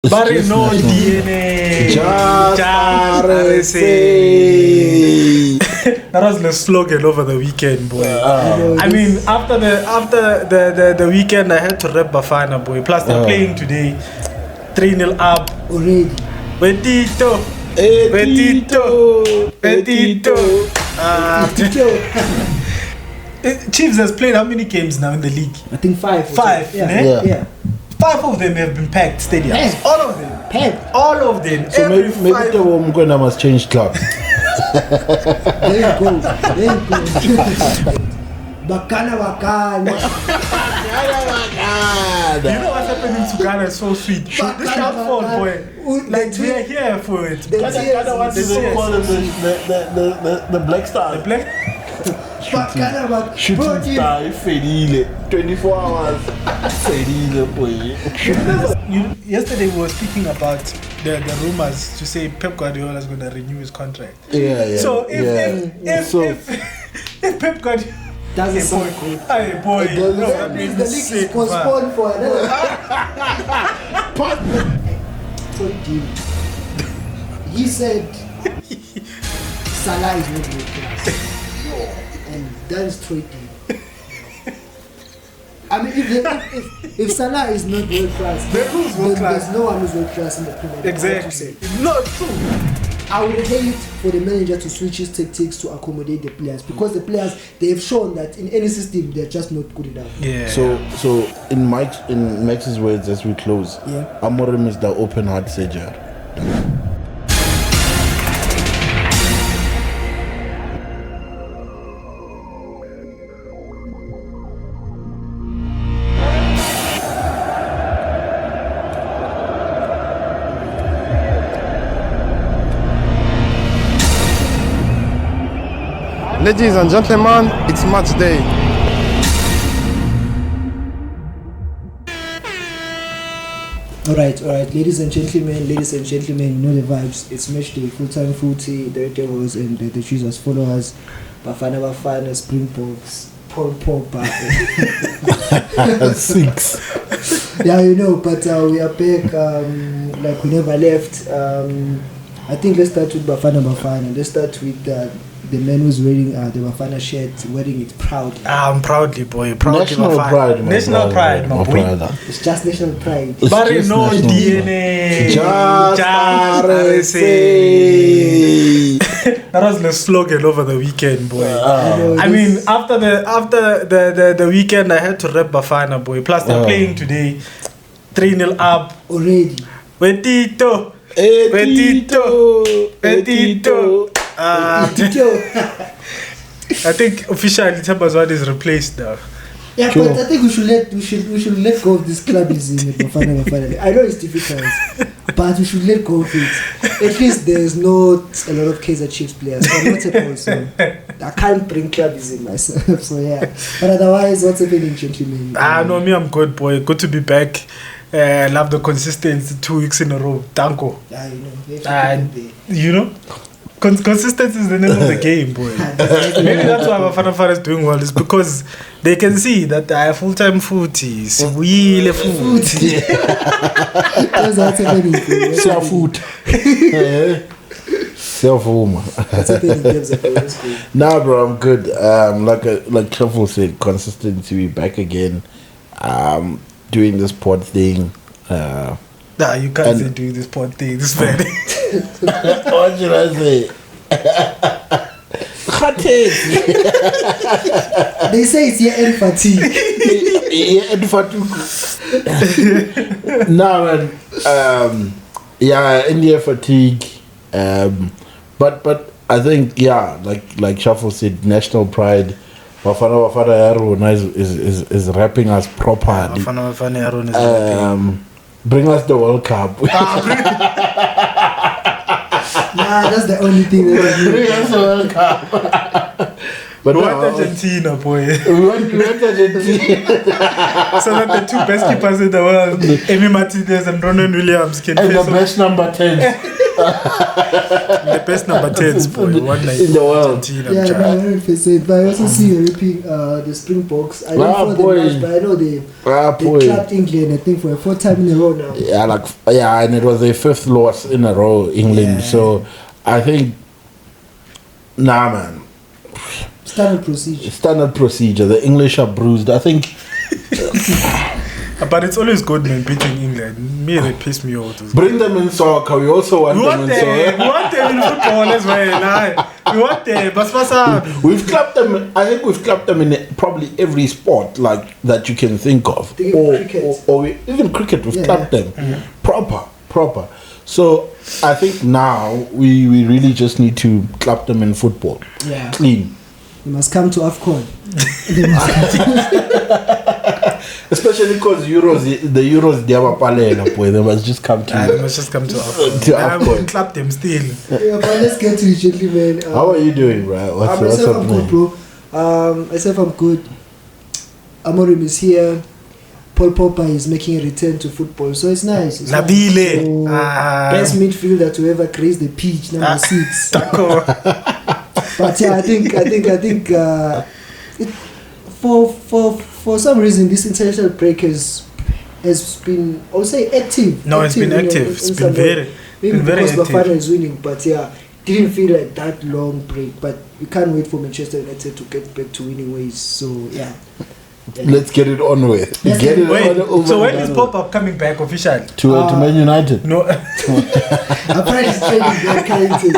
But no DNA. Just RSA. That was the slogan over the weekend, boy. I mean, after the weekend, I had to rep Bafana, boy. Plus, they're playing today, 3-0 up already. Tittle. Chiefs has played how many games now in the league? I think 5. 5. Yeah. 5 of them have been packed stadiums. Packed. All of them. Packed. All of them. So maybe the Mokoena must change clubs. There you go. Bacana. You know what's happening to Ghana is so sweet. This Afcon, boy. Like, we are here for it. Ghana wants to call them the Black Star. The Black Shooting star, Fedile. 24 hours. Fedile, boy. Yesterday we were speaking about the rumors to say Pep Guardiola is going to renew his contract. Yeah. So if Pep Guardiola doesn't sound good. Hey boy, The league is postponed for another. He said Salah is not world class, and that is trading. I mean, if Salah is not world class, then who's world class? There's no one who's world class in the Premier League. Exactly. Not true. I would hate for the manager to switch his tactics to accommodate the players, because the players, they have shown that in any system they're just not good enough. Yeah. So in Max's words as we close, Amorim is the open heart surgeon. Ladies and gentlemen, it's match day. All right, ladies and gentlemen, you know the vibes. It's match day, full-time footy, the Devils and the choosers, followers, Bafana, Springboks, Paul Pogba. 6. Yeah, you know, but we are back like we never left. I think let's start with Bafana. Let's start with the man who's wearing the Bafana shirt, wearing it proudly. Proudly, boy. Proudly National Bafana. pride, National pride, my boy. It's just national pride. But no DNA. Just RSA. That was the slogan over the weekend, boy. I mean, after the weekend, I had to rep Bafana, boy. Plus, they're playing today, 3-0 up already. Tittle. I think officially Tambazwadi is replaced now. Yeah, sure. But I think we should let go of this clubism with Bafana. I know it's difficult, but we should let go of it. At least there's not a lot of Kaizer Chiefs players. I'm not supposed to. I can't bring clubism myself. So yeah. But otherwise, what's happening, gentlemen? No, me, I'm good, boy. Good to be back. Love the consistency 2 weeks in a row. Danko. You know? Consistency is the name of the game, boy. Maybe that's why Bafana is doing well, is because they can see that I have full-time footies. We footy. That's what's happening. Self-food. Self-home. Nah, bro, I'm good. Like Truffle said, consistency. We back again. Doing this pod thing. Nah, you can't say doing this pod thing. This man. What should I say? They say it's year-end fatigue. Year-end fatigue. Nah, man. End-year fatigue. But I think, like Shuffle said, national pride. Bafana Yarona is rapping us properly. Bafana Yarona is rapping. Bring us the World Cup. Nah, that's the only thing that Bring us the World Cup. But We no, want Argentina, boy. we want Argentina. So that the two best keepers in the world, Emi Martinez and Ronan Williams, can And face the best number 10 the best number 10s, boy. We want like in the world. Argentina. Yeah, child. no, 100%. But I also see you ripping the Springboks. I don't follow the match, but I know they clapped England, I think, for a 4th time in a row now. Yeah, and it was their 5th loss in a row, England. Yeah. So I think, nah, man. Standard procedure. The English are bruised. I think. But it's always good, man, beating England. Me, they piss me off. Bring them in soccer. We also want them in soccer. We want them in football as well. We want them. But We've clapped them. I think we've clapped them in probably every sport like that you can think of, or even cricket. We've clapped them proper. So I think now we really just need to clap them in football. Yeah, clean. They must come to Afcon. Especially because the Euros they have a palela, boy. They must just come to. They must just come to Afcon. I will clap them still. Yeah, but let's get to it, gentlemen. How are you doing, bro? What's I'm up, good, bro. Myself, I'm good. Amorim is here. Paul Pogba is making a return to football, so it's nice. Nabile. So, best midfielder to ever grace the pitch, number 6. But yeah, I think for some reason this international break has been, I would say, active. No, it's been active. It's been very because active. Bafana is winning, but yeah, didn't feel like that long break. But we can't wait for Manchester United to get back to winning ways. So yeah. Let's get it on with. Wait, so when is Pop-Up coming back officially? To Man United? No. Apparently it's training very Carrington.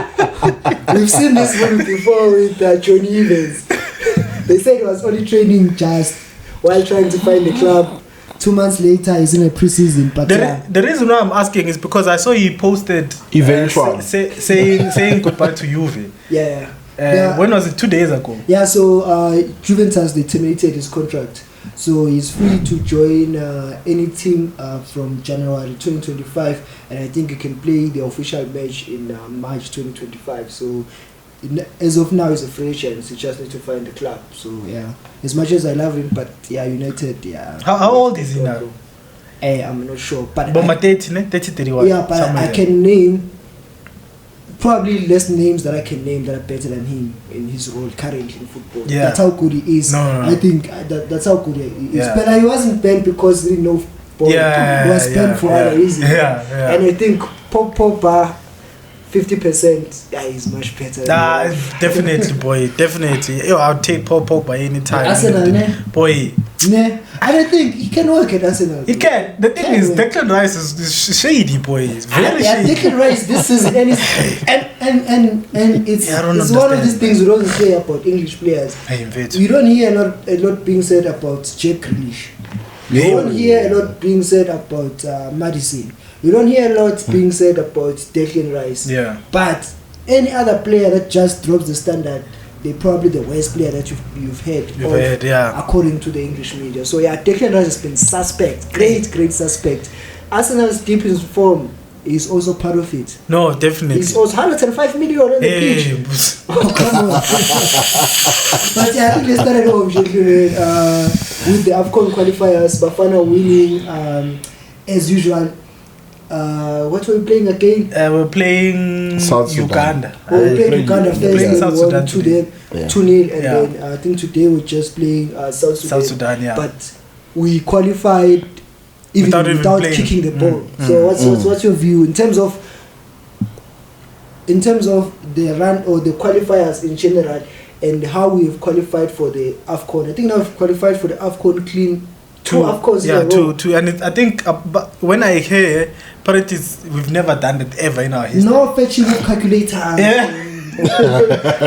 We've seen this one before with Johnny Evans. They said he was only training just while trying to find the club. 2 months later, he's in a preseason. But the reason why I'm asking is because I saw he posted eventually saying goodbye to Juve. Yeah. When was it? 2 days ago. Yeah, so Juventus, they terminated his contract. So he's free to join any team from January 2025. And I think he can play the official match in March 2025. So as of now, he's a free agent. He just needs to find the club. So yeah, as much as I love him, but yeah, United, yeah. How old is he now? I'm not sure. But 31. Yeah, but I can name probably less names that I can name that are better than him in his role currently in football. Yeah. That's how good he is. No. I think that's how good he is. Yeah. But he wasn't banned because he didn't know football. He was banned for other reasons. Yeah. And I think Pogba 50%, he's much better. Definitely, boy. Definitely. Yo, I'll take Pogba anytime. Arsenal, ne? Boy. Nah, I don't think he can work at Arsenal. He can. The thing is, Declan Rice is shady, boy. It's very shady. Declan Rice this season, and it's one of these things we don't say about English players. You don't hear a lot being said about Jack Grealish. You don't hear a lot being said about Madison. You don't hear a lot being said about Declan Rice. Yeah. But any other player that just drops the standard, they're probably the worst player that you've had, according to the English media. So yeah, Declan Rice has been suspect, great suspect. Arsenal's deep in form is also part of it. No, definitely. He's also 105 million on the pitch. Oh, come on. But yeah, I think let's start it off with the Afcon qualifiers. Bafana winning as usual. What were we playing again? We're playing South Uganda. We played Uganda first and South won Sudan 2-0, and then I think today we're just playing South Sudan. But we qualified without kicking the ball. So what's your view in terms of the run or the qualifiers in general, and how we've qualified for the Afcon? I think now we've qualified for the Afcon clean. Two, and I think when I hear parties, we've never done that ever in our history. No fetching of calculator.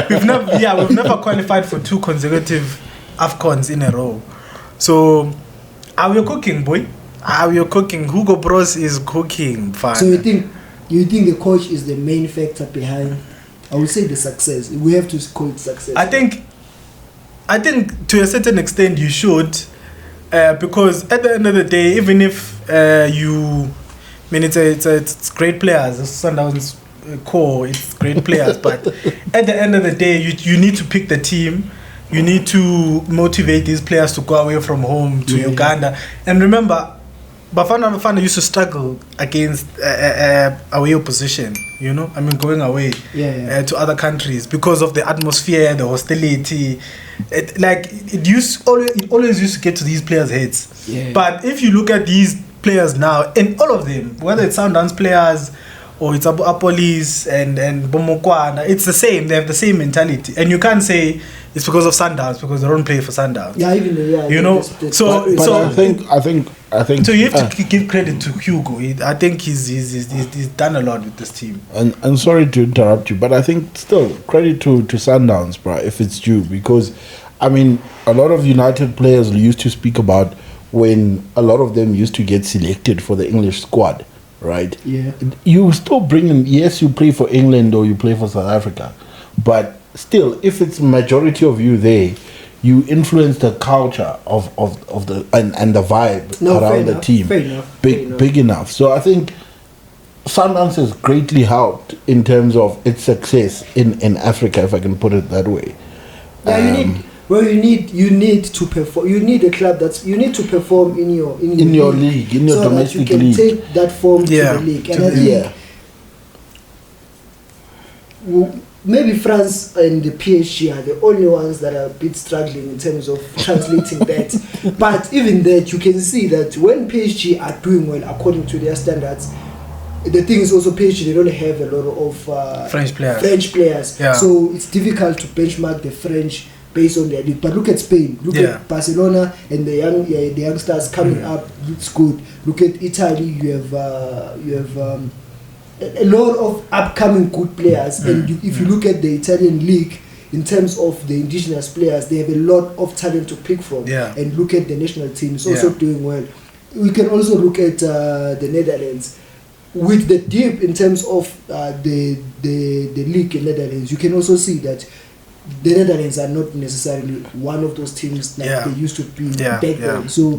we've never qualified for 2 consecutive Afcons in a row. So, are we cooking, boy? Are we cooking? Hugo Bros is cooking. Fine. So you think the coach is the main factor behind? I would say the success. We have to call it success. I think to a certain extent you should. Because at the end of the day, even if it's great players, Sundown's core, it's great players, but at the end of the day, you need to pick the team you need to motivate these players to go away from home to Uganda. And remember, Bafana used to struggle against away opposition, you know? I mean, going away to other countries because of the atmosphere, the hostility. It always used to get to these players' heads. Yeah. But if you look at these players now, and all of them, whether it's Sundowns players or it's Apolis and Mokoena, it's the same. They have the same mentality. And you can't say it's because of Sundowns, because they don't play for Sundowns. Yeah, even you know. But I think. So you have to give credit to Hugo. I think he's done a lot with this team. And sorry to interrupt you, but I think still credit to Sundowns, bro, if it's due, because I mean a lot of United players used to speak about when a lot of them used to get selected for the English squad, right? Yeah. You still bring in, yes, you play for England or you play for South Africa, but still, if it's majority of you there, you influence the culture of the and the vibe around the team. Fair enough. Big enough. So I think Sundowns has greatly helped in terms of its success in Africa, if I can put it that way. Yeah, you need to perform. You need a club you need to perform in your league, in your so domestic that you can league. take that form to the league. And I think maybe France and the PSG are the only ones that are a bit struggling in terms of translating that. But even that, you can see that when PSG are doing well according to their standards, the thing is also PSG, they don't have a lot of French players. Yeah. So it's difficult to benchmark the French based on their league. But look at Spain, look at Barcelona and the youngsters coming up. It's good. Look at Italy. You have a lot of upcoming good players. And if you look at the Italian league, in terms of the indigenous players, they have a lot of talent to pick from. Yeah. And look at the national team; it's also doing well. We can also look at the Netherlands. With the dip in terms of the league in Netherlands, you can also see that the Netherlands are not necessarily one of those teams that they used to be back then. So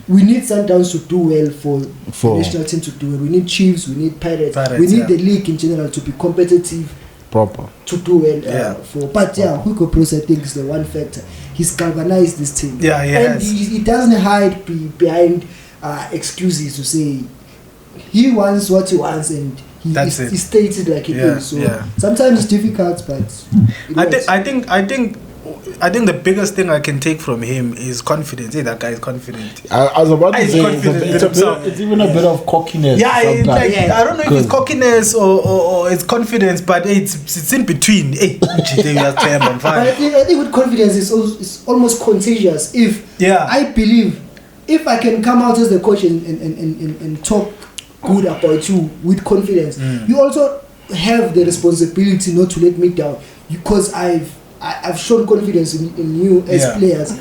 we need Sundowns to do well for the national team to do well. We need Chiefs, we need Pirates we need the league in general to be competitive, proper, to do well for. But Hugo Bros, I think, is the one factor. He's galvanized this team. And he doesn't hide behind excuses to say he wants what he wants, and he states it like it is. So sometimes it's difficult, but I think the biggest thing I can take from him is confidence. Hey, that guy is confident. I was about to say it's even a bit of cockiness. Yeah, I don't know if it's cockiness or it's confidence, but it's in between. Hey, but I think with confidence it's almost contagious. I believe if I can come out as the coach and talk good about you with confidence, you also have the responsibility not to let me down, because I've shown confidence in you as players.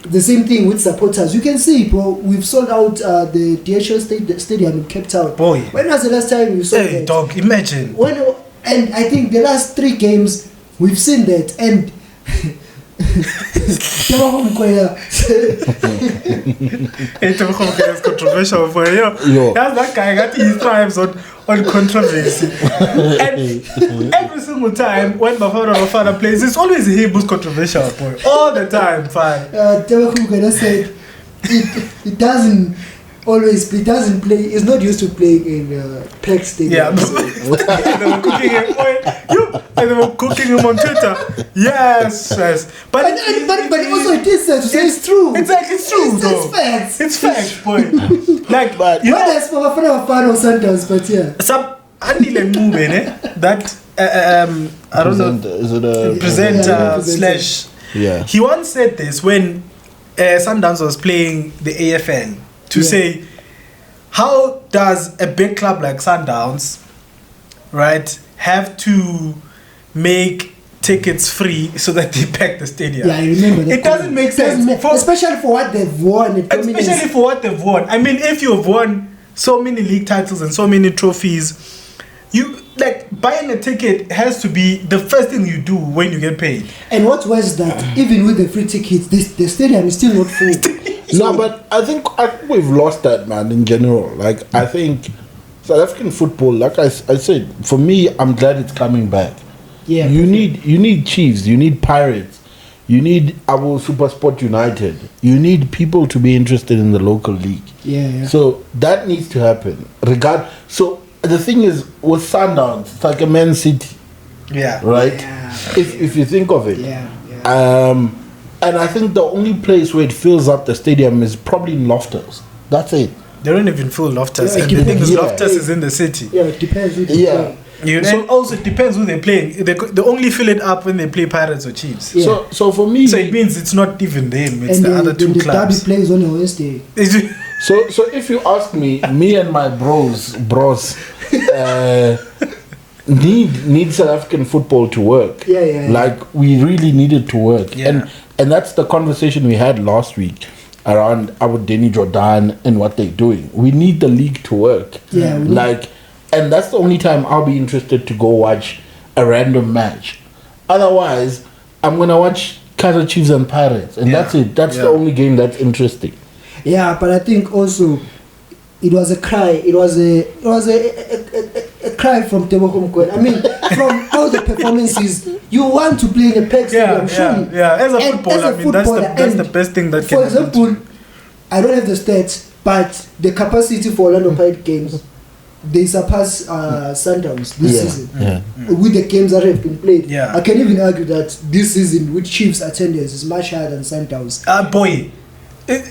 The same thing with supporters. You can see, bro, we've sold out the DHL stadium in Cape Town. Boy, when was the last time you saw that? Dog, imagine. And I think the last 3 games we've seen that, and it's controversial for you. That's that guy got his tribes on controversy. And every single time when Bafana plays, it's always him who's controversial, boy. All the time, fine. Hugo said it doesn't always play. Doesn't play. He's not used to playing in packed stadium. They were cooking him on Twitter. Yes. But also it is to say it's true. Exactly, it's true. It's facts. It's facts, boy. Like, but you know, that's for a fan of Sundowns, but yeah. Some Andile Mube, that I don't know. Is it a presenter slash? Yeah. He once said this when Sundowns was playing the AFL to say, how does a big club like Sundowns, right, have to make tickets free so that they pack the stadium? Yeah, I remember that. It doesn't make sense. Especially for what they've won. Especially for what they've won. I mean, if you've won so many league titles and so many trophies, you like buying a ticket has to be the first thing you do when you get paid. And what's worse is that even with the free tickets, the stadium is still not full. No, but I think we've lost that, man, in general. Like, I think South African football, like I said, for me, I'm glad it's coming back. Yeah. You need Chiefs, you need Pirates, You need our Super Sport United. You need people to be interested in the local league. Yeah. So that needs to happen. So the thing is, with Sundowns, it's like a Man City. Yeah. Right? Yeah. If you think of it. Yeah. And I think the only place where it fills up the stadium is probably in Loftus. That's it. They don't even fill Loftus. Yeah, And the thing is, yeah. Loftus is in the city. Yeah, it depends who they play. And also it depends who they're playing. They only fill it up when they play Pirates or Chiefs. Yeah. So for me, So it means it's not even them. It's And the other two the clubs. derby plays on a Wednesday. so if you ask me and my bros, need South African football to work. Yeah. Like we really need it to work. Yeah. And that's the conversation we had last week around our Denny Jordan and what they're doing. We need the league to work. Yeah. And that's the only time I'll be interested to go watch a random match. Otherwise, I'm gonna watch Kaizer Chiefs and Pirates, and that's it. That's the only game that's interesting. Yeah, but I think also it was a cry. It was a cry from Tebogo Mokoena. I mean, from all the performances, you want to play in a packed stadium, surely. Yeah. As a footballer, that's the best thing that can For happen. example, I don't have the stats, but the capacity for Orlando Pirates games, they surpass Sundowns this season. Yeah. With the games that have been played. Yeah. I can even argue that this season with Chiefs attendance is much higher than Sundowns. Boy,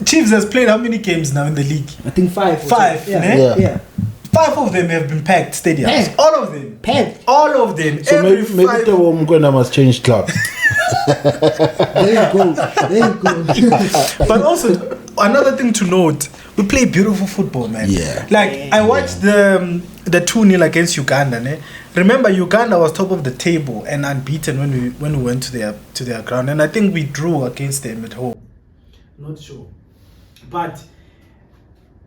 Chiefs has played how many games now in the league? I think 5. or Five, so. yeah. Yeah. 5 of them have been packed stadiums. Packed. All of them. Packed. All of them. So Every maybe five. the Mokoena must change clubs. There you go. But also, another thing to note, we play beautiful football, man. Yeah. Like, I watched the 2-0 against Uganda. Ne? Remember, Uganda was top of the table and unbeaten when we went to their ground. And I think we drew against them at home. Not sure. But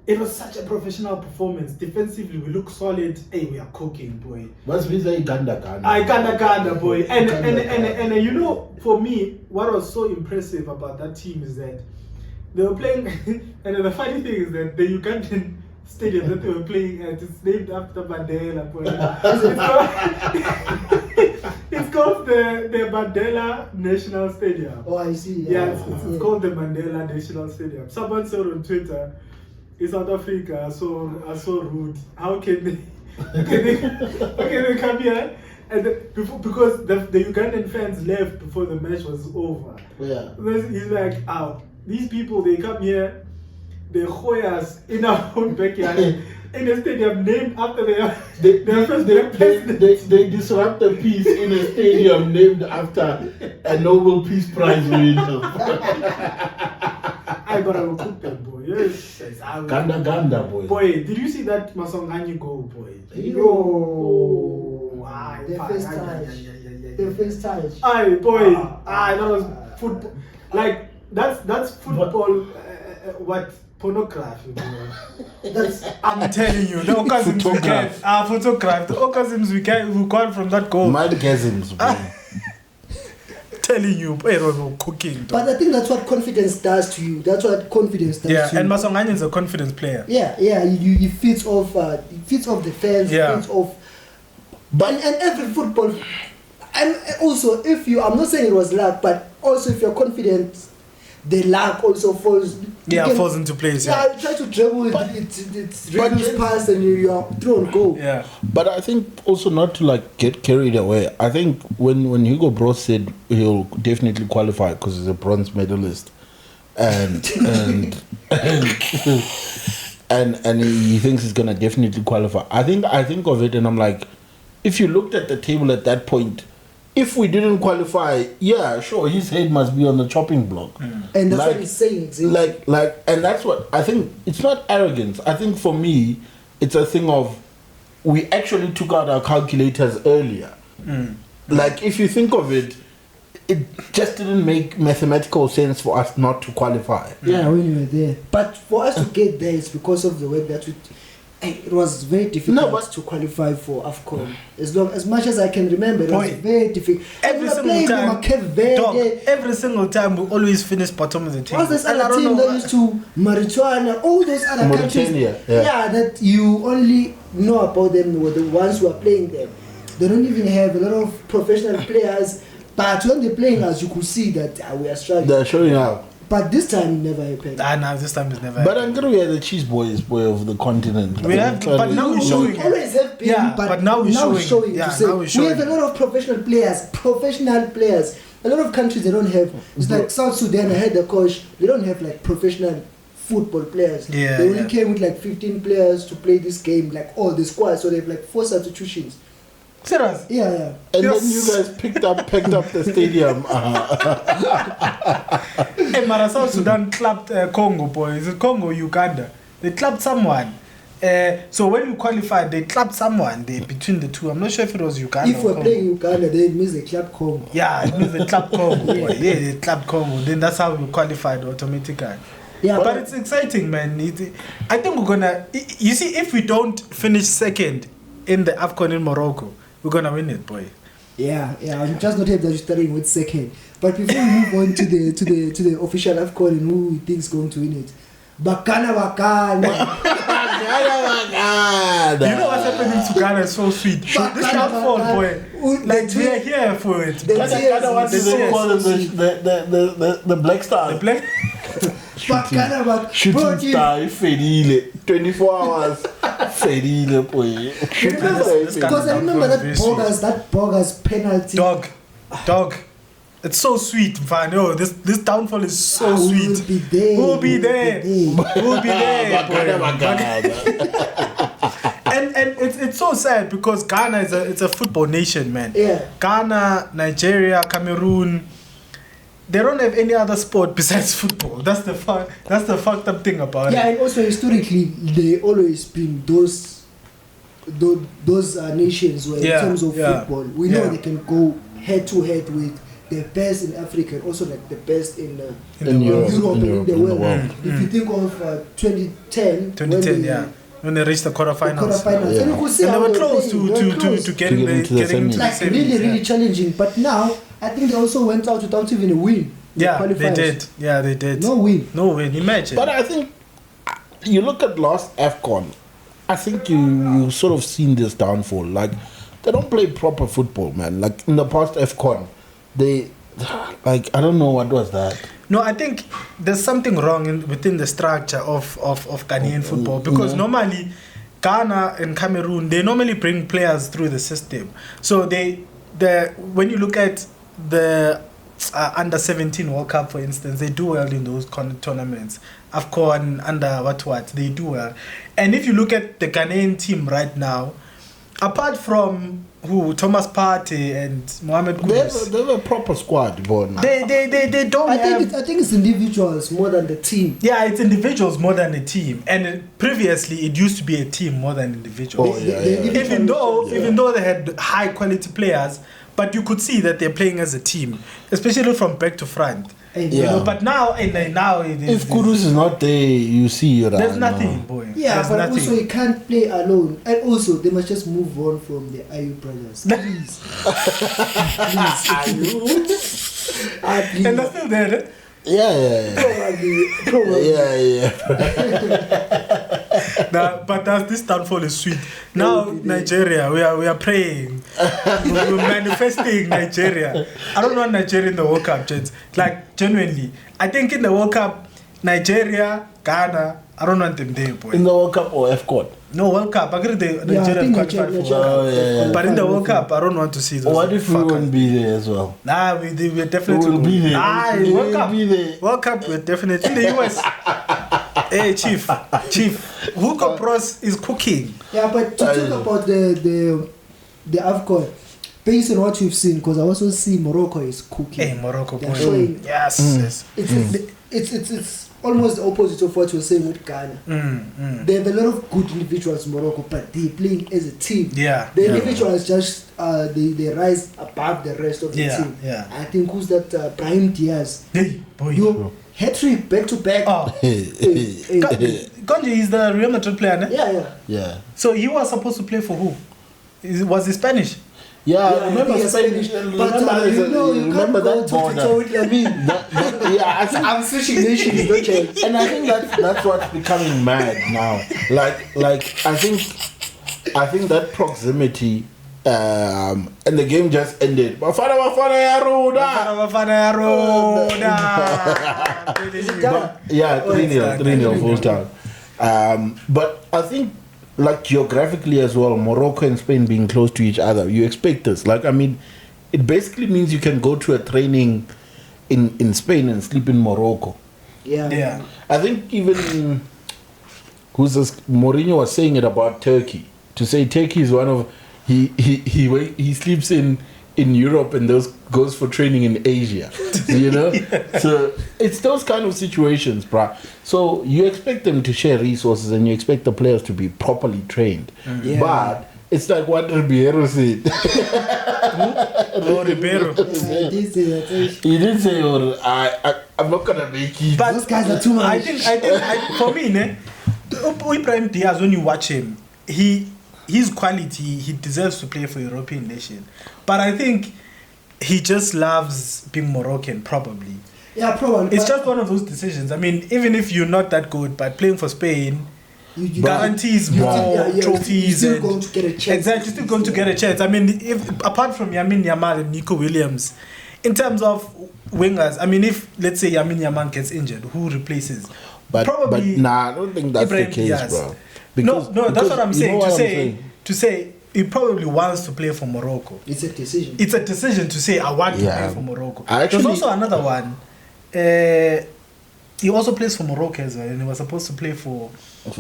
it was such a professional performance. Defensively, we look solid. Hey, we are cooking, boy. Must be the Uganda. Uganda, boy. And you know, for me, what was so impressive about that team is that they were playing, and the funny thing is that the Ugandan stadium that they were playing at is named after Mandela, boy. It's called the Mandela National Stadium. Oh, I see. Yeah, it's called the Mandela National Stadium. Someone said on Twitter, in South Africa are so rude. How can they come here? And because the Ugandan fans left before the match was over. Yeah. He's like, these people, they come here, they hoy us in our own backyard. In a stadium named after their first president. They disrupt the peace in a stadium named after a Nobel Peace Prize winner. I will cook them, boy. Yes. Ganda, boy. Boy, did you see that Masongani goal, boy? Yo. The first touch. Aye, boy. That was football. Like, that's football. What? Pornography, I'm telling you, the orgasms we get photograph. The orgasms we got from that goal. My orgasms, bro. Telling you, we're cooking. Dog. But I think that's what confidence does to you. That's what confidence does to you. Yeah, and Masongani is a confidence player. Yeah. He feeds off the fans. Yeah. Feeds off. But and every football, and also I'm not saying it was luck, but also if you're confident, the luck also falls. Falls into place. Yeah, you try to dribble it's reduced pass and you are thrown goal. Yeah. But I think also not to get carried away. I think when Hugo Bros said he'll definitely qualify because he's a bronze medalist, and he thinks he's gonna definitely qualify. I think of it and I'm like, if you looked at the table at that point, if we didn't qualify, yeah, sure, his head must be on the chopping block. And that's what he's saying. Exactly. And that's what I think. It's not arrogance. I think for me, it's a thing of we actually took out our calculators earlier. Like if you think of it, it just didn't make mathematical sense for us not to qualify. Yeah, when we were there. But for us to get there, it's because of the work that we. It was very difficult to qualify for Afcon. As much as I can remember, it was very difficult. Every single time we always finish bottom of the table. What's this other team that used to Mauritania, all those other countries? That you only know about them were the ones who are playing them. They don't even have a lot of professional players. But when they're playing us, you could see that we are struggling. They're showing up. But this time it never happened. No, this time it's never But happened. I'm gonna be the cheese boy of the continent. We have, but now we're showing. We always have been, Yeah, but now we're showing. Yeah, to say, now we're showing. We have a lot of professional players. A lot of countries they don't have. It's like South Sudan. I had the coach. They don't have like professional football players. Yeah, they only came with like 15 players to play this game, like all the squad. So they have like 4 substitutions. Serious? Yeah. And then you guys picked up the stadium. Hey, Mara, South Sudan clapped Congo, boy. Is it Congo, Uganda? They clapped someone. So when you qualified, they clapped someone between the two. I'm not sure if it was Uganda. If we're playing Uganda, they means they clap Congo. Yeah, it means they clapped Congo. Boy. Yeah, they clapped Congo. Then that's how we qualified automatically. Yeah, but it's exciting, man. I think we're gonna. You see, if we don't finish second in the Afcon in Morocco, we're gonna win it, boy. Yeah. I'm just not happy that you're starting with second. But before we move on to the official Afcon and who we think is going to win it, Bafana. You know what's happening to Ghana is so sweet. This not fault, boy. Like we are here for it. Ghana wants to call them the Black Stars. The Black. Shooting star, Fedile. 24 hours. Fedile, boy. Because I remember that bogus penalty. Dog. It's so sweet, man. Oh, this downfall is so sweet. We'll be there. And it's so sad because Ghana it's a football nation, man. Yeah. Ghana, Nigeria, Cameroon, they don't have any other sport besides football. That's the fucked up thing about it. Yeah, and also historically, they always been those nations where in terms of football, we know they can go head to head with the best in Africa, and also like the best in Europe and in the world. If you think of 2010, when they reached the quarterfinals. And you could see and they how were close to getting into the like semis. really challenging. But now I think they also went out without even a win. Yeah, they did. Yeah, they did. No win. Imagine. But I think you look at last Afcon, I think you sort of seen this downfall. Like they don't play proper football, man. Like in the past Afcon, they like I don't know what was that. No, I think there's something wrong within the structure of Ghanaian football because normally Ghana and Cameroon they normally bring players through the system. So when you look at the under 17 World Cup, for instance, they do well in those tournaments. Afcon under what they do well. And if you look at the Ghanaian team right now, apart from Thomas Partey and Mohamed Kudus, they have a proper squad, but they don't I think it's individuals more than the team. Yeah, it's individuals more than a team. And previously, it used to be a team more than individuals. Even though they had high quality players, but you could see that they're playing as a team, especially from back to front. But now if Kudus is not there, you see there's nothing, boy. Yeah, there's but nothing. also he can't play alone. And also they must just move on from the Ayu brothers. Please. Please. And they're still there. Probably. But this downfall is sweet. Now Nigeria, we are praying. We're manifesting Nigeria. I don't want Nigeria in the World Cup, gents. Like genuinely, I think in the World Cup, Nigeria, Ghana, I don't want them there, boy. In the World Cup or Afcon? No, World Cup. I agree Nigeria qualified for. But in the World Cup, I don't want to see those. What if we won't be there as well? Nah, we definitely will be there. World Cup. Be there. World Cup, we're definitely in the US. Hey, Chief, Hugo Pros is cooking. Yeah, but to talk about the Afcon, based on what you've seen, because I also see Morocco is cooking. Hey, Morocco, showing, yes. It's almost the opposite of what you're saying with Ghana. They have a lot of good individuals in Morocco, but they're playing as a team. Yeah. The individuals just they rise above the rest of the team. Yeah. I think who's that? Brahim Diaz. Hey, boy. Hat-trick back to back. Gondy is the Real Madrid player, ne? Yeah. So he was supposed to play for who? Was he Spanish? Yeah, remember Spanish. Remember that border. I'm switching nations, don't you? And I think that's what's becoming mad now. Like I think that proximity And the game just ended. Bafana yeah, 3-0 full time. But I think, like, geographically as well, Morocco and Spain being close to each other, you expect this. Like, I mean, it basically means you can go to a training in Spain and sleep in Morocco. Yeah. I think even Mourinho was saying it about Turkey. To say Turkey is one of he sleeps in Europe and goes for training in Asia. You know? So it's those kind of situations, bruh. So you expect them to share resources and you expect the players to be properly trained. Yeah. But it's like what Ribeiro said. Ribeiro. He didn't say, I'm not gonna make it. But those guys are too much. I think for me, Ibrahim Diaz, when you watch him, his quality, he deserves to play for European nation. But I think he just loves being Moroccan, probably. Yeah, probably. It's just one of those decisions. I mean, even if you're not that good, but playing for Spain guarantees more trophies. You're still going to get a chance. Exactly, you're still going to get a chance. I mean, if apart from Yamin Yamal and Nico Williams, in terms of wingers, I mean, if let's say Yamin Yamal gets injured, who replaces? But Probably I don't think that's Ibrahim the case, Diaz. bro. No, that's what I'm you know saying. what To say he probably wants to play for Morocco. It's a decision. It's a decision to say I want to Yeah. play for Morocco. Actually- There's also another one. He also plays for Morocco as well, and he was supposed to play for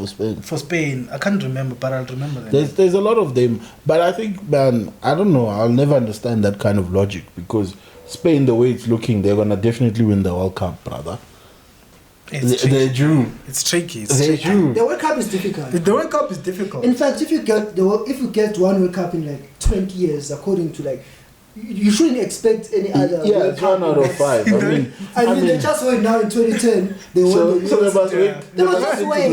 Spain. Spain. I can't remember, but I'll remember that. There's a lot of them, but I think, man, I don't know. I'll never understand that kind of logic because Spain, the way it's looking, they're gonna definitely win the World Cup, brother. They're due. It's tricky. They're due. The World Cup is difficult. The World Cup is difficult. In fact, if you get one World Cup in like 20 years, according to like, you shouldn't expect any other. Yeah, World it's Cup 1 out of 5. I mean, they just went now in 2010. They won so the they Euros. must wait. They must just wait.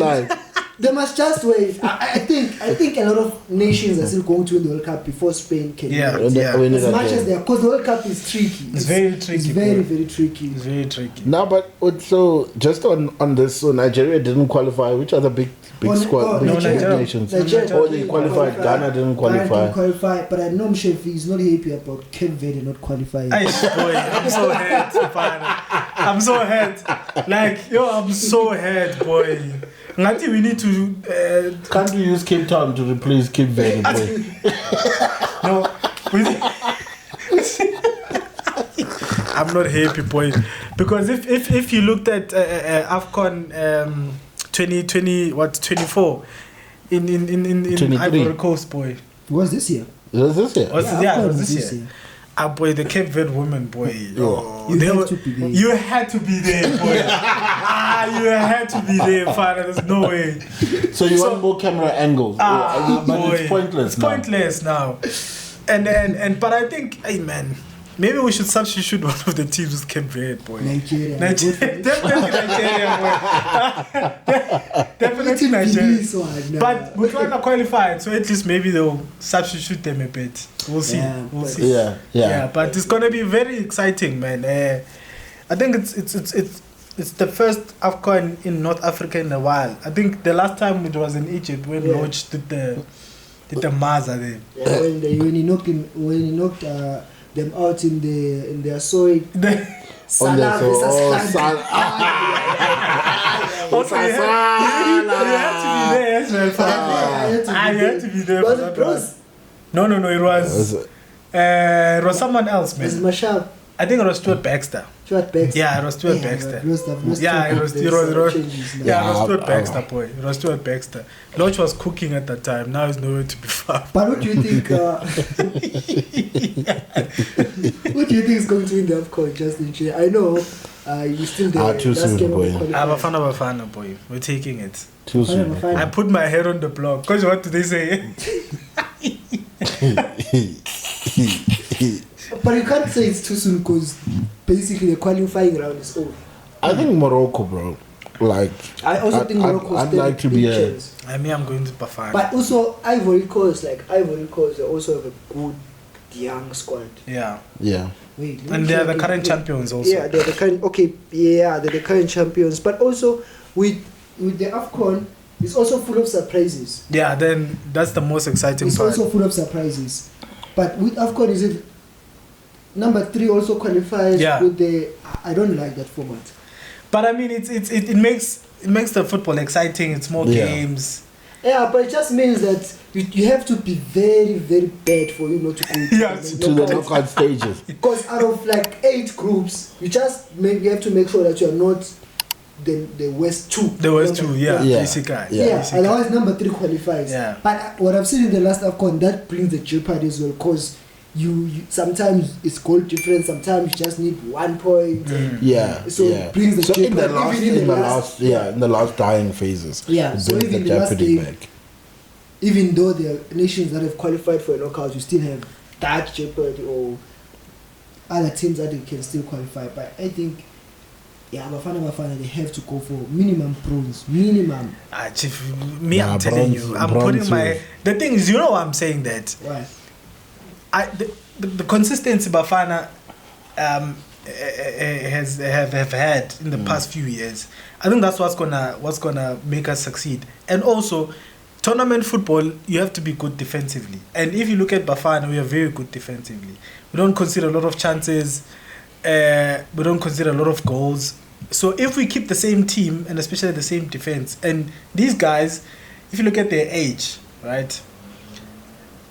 They must just wait. I think a lot of nations are still going to win the World Cup before Spain can. Yeah, win it. yeah. As much as they are, because the World Cup is tricky. It's very tricky. It's very, bro. very tricky. It's very tricky. No, but so just on this, so Nigeria didn't qualify. Which other big squad, big Nigeria. nations? Nigeria. Oh, they qualified. Ghana didn't qualify. But I know Mshefi is not happy about Cape Verde not qualifying. Boy, I'm so hurt, Bafana. I'm so hurt. Like, I'm so hurt, boy. Ngati, we need to. Can't we use Cape Town to replace Cape Verde? Boy? No. I'm not happy, boy. Because if you looked at Afcon 24 in Ivory Coast, boy. Was this year? Was this year? It was this year. Boy, the Cape Verde women, boy. You had to be there, boy. You had to be there, father. There's no way. So you want more camera angles? But boy. it's pointless. It's pointless now. And but I think, hey man, maybe we should substitute one of the teams with Cape Verde, boy. Nigeria. Definitely Nigeria, boy. Definitely Nigeria. But we're trying to qualify, so at least maybe they'll substitute them a bit. We'll see. We'll see. Yeah. But it's gonna be very exciting, man. I think it's the first Afcon in North Africa in a while. I think the last time it was in Egypt when Lodge did the Maza there. Yeah, when he knocked them out in their soil. Salah versus Salah. Also, you had to be there as well. I had to be there. Was it Bros? No, it was someone else, man. Was it Mashab? I think it was Stuart Baxter. Yeah, it was Stuart Baxter. It was Stuart Baxter, boy. It was Stuart Baxter. Lodge was cooking at that time. Now he's nowhere to be found. But what do you think? What do you think is going to win the Afcon, Justin? I know you still there. Too soon, boy. Bafana, boy. We're taking it. Too soon. I put my head on the block. Because what do they say? But you can't say it's too soon because basically the qualifying round is over. I think Morocco, bro. Like, I also think Morocco. I'd like to be a. I'm going to Bafana. But also Ivory Coast, they also have a good young squad. Yeah. Wait, and they are the current champions also. Yeah, they're the current. Okay, yeah, they're the current champions. But also with the Afcon, it's also full of surprises. Yeah, then that's the most exciting It's part. also full of surprises. But with Afcon, is it number 3 also qualifies with the? I don't like that format. But I mean, it makes the football exciting. It's more games. Yeah, but it just means that you have to be very, very bad for you not to go to the knockout stages. Because out of like 8 groups, you have to make sure that you are not the worst 2. The worst 2, basically. Otherwise number 3 qualifies. Yeah. But what I've seen in the last Afcon, that brings the jeopardy as well, because you sometimes it's goal difference, sometimes you just need 1 point. It brings the jeopardy. In the last dying phases. Yeah. So even the last game, even though there are nations that have qualified for a knockout, you still have that jeopardy or other teams that they can still qualify. But I think Bafana, they have to go for minimum bronze. Minimum. Chief, I'm telling you, I'm putting my... The thing is, you know why I'm saying that? Why? The consistency Bafana have had in the past few years, I think that's what's gonna make us succeed. And also, tournament football, you have to be good defensively. And if you look at Bafana, we are very good defensively. We don't consider a lot of chances. We don't consider a lot of goals. So if we keep the same team and especially the same defense, and these guys, if you look at their age, right,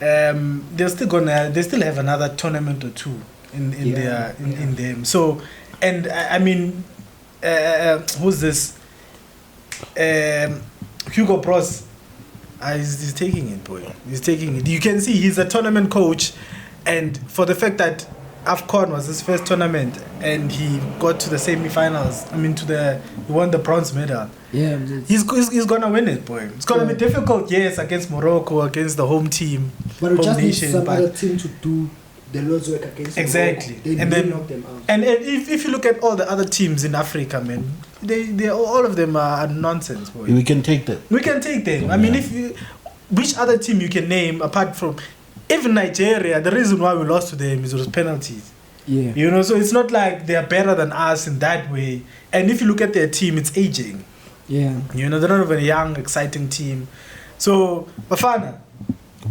they still have another tournament or 2 in them. So, and I mean, who's this? Hugo Bros. He's taking it, boy. He's taking it. You can see he's a tournament coach, and for the fact that Afcon was his first tournament and he got to the semi-finals. I mean, he won the bronze medal. Yeah, he's gonna win it, boy. It's gonna be difficult, yes, against Morocco, against the home team, but we just need some other team to do the Lord's work against exactly. Morocco. And then knock them out. And if you look at all the other teams in Africa, man, they all of them are nonsense, boy. We can take them. I mean, which other team you can name apart from? Even Nigeria, the reason why we lost to them is those penalties. Yeah. You know, so it's not like they are better than us in that way. And if you look at their team, it's aging. Yeah. You know, they're not even a young, exciting team. So, Bafana,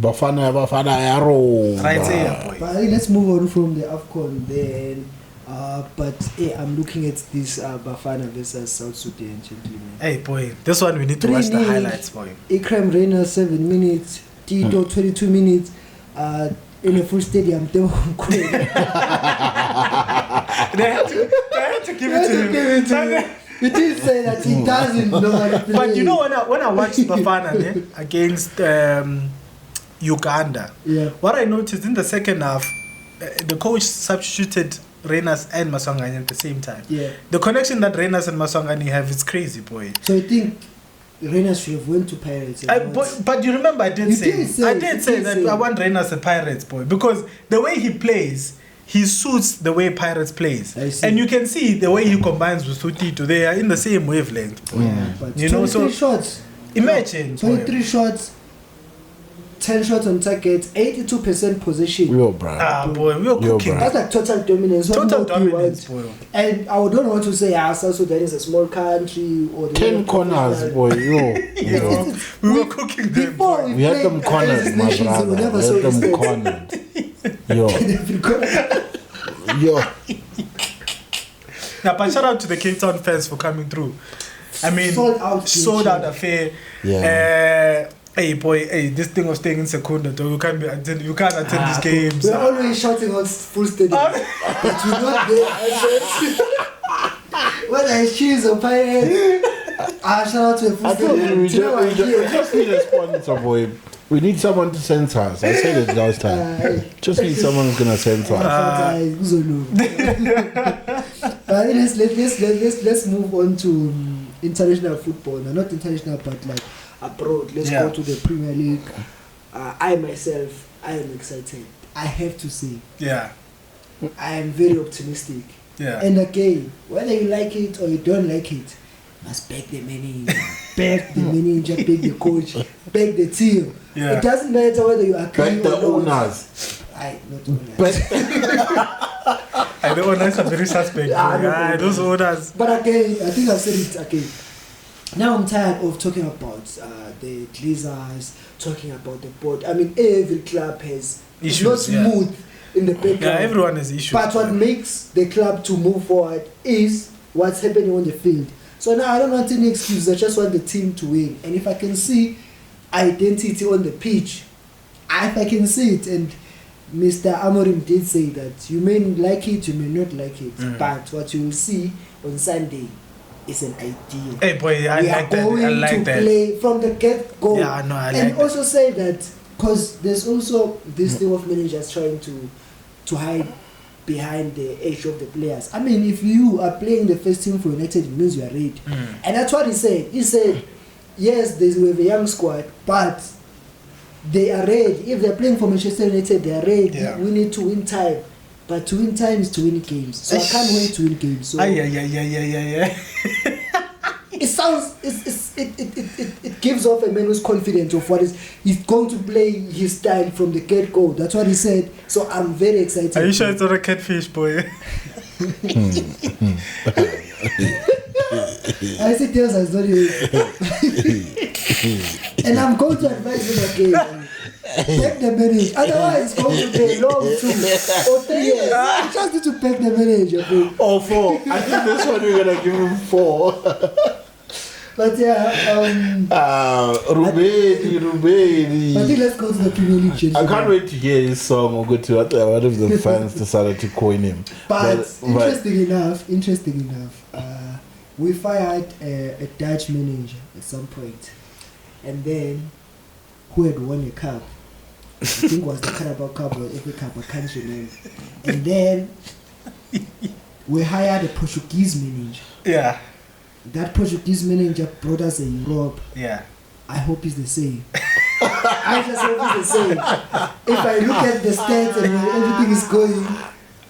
arrow. Right there, boy. But let's move on from the Afcon then. I'm looking at this Bafana versus South Sudan, gentlemen. Hey, boy, this one we need to watch the highlights, boy. Ikram Reina 7 minutes, Tittle 22 minutes. In a full stadium, they had to give it to him. He did say that he doesn't know how to play. But you know, when I watched Bafana against Uganda, what I noticed in the second half, the coach substituted Renas and Maswangani at the same time. Yeah. The connection that Renas and Maswangani have is crazy, boy. So I think Renas should have went to Pirates. But you remember I did say that I want Renas at Pirates, boy, because the way he plays, he suits the way Pirates plays, and you can see the way he combines with Tittle. They are in the same wavelength, boy. But you know, so shots. Imagine 23 shots. 10 shots on target, 82% possession. Yo, bro. Boy, we are cooking. That's like total dominance. Total dominance, boy. And I don't want to say South Sudan is a small country or 10 corners, boy. Yo. We were cooking them. Before we had them cornered, my brother. We had them cornered. Yo. Now, but shout out to the Cape Town fans for coming through. I mean, sold out affair. Yeah. Hey boy, this thing of staying in Secunda, you can't attend these games. We're always shouting out full stadium, but we're not there. Whether it's Chiefs or Pirates, shout out to a full stadium. We just need a sponsor, boy. We need someone to censor us. I said it last time. Just need someone who's gonna censor us. Let's move on to international football. No, not international, but like abroad. Let's go to the Premier League. I myself, I am excited. I have to say. Yeah. I am very optimistic. Yeah. And again, whether you like it or you don't like it, you must back the manager, back the manager, back the coach, back the team. Yeah. It doesn't matter whether you agree Back the or not. owners. Not owners. The owners are very suspect. Those owners. But again, I think I've said it again. Now I'm tired of talking about the Glazers, talking about the board. I mean, every club has It's not smooth in the background. Yeah, everyone has issues. But what makes the club to move forward is what's happening on the field. So now I don't want any excuses. I just want the team to win. And if I can see identity on the pitch, if I can see it, and Mr. Amorim did say that you may like it, you may not like it, but what you will see on Sunday is an idea. Hey boy, I like that. We are going to play from the get-go. Yeah, no, I like and that. also say that because there's also this thing of managers trying to hide behind the age of the players. I mean, if you are playing the first team for United, it means you are ready. And that's what he said. He said, yes, we have a young squad, but they are ready. If they're playing for Manchester United, they are ready. Yeah. We need to win time. But to win time is to win games. So I can't wait to win games. So it sounds, it gives off a man who's confident of what he's going to play his style from the get-go. That's what he said. So I'm very excited. Are you sure it's not a catfish, boy? I said yes, I saw you. And I'm going to advise him again. Take the manage. Otherwise, it's going to be long 2 or 3 years. You just need to pick the manager. Or 4. I think this one we're gonna give him 4. But Rubeni. I think let's go to the Premier League. I can't wait to hear his song or go to what if the fans decided to coin him. But interesting enough, we fired a Dutch manager at some point, and then who had won a cup? I think it was the Carabao Cup or FA Cup, I can't remember. And then we hired a Portuguese manager. Yeah. That Portuguese manager brought us a Europe. Yeah. I hope it's the same. I just hope it's the same. If I look at the stats and where everything is going,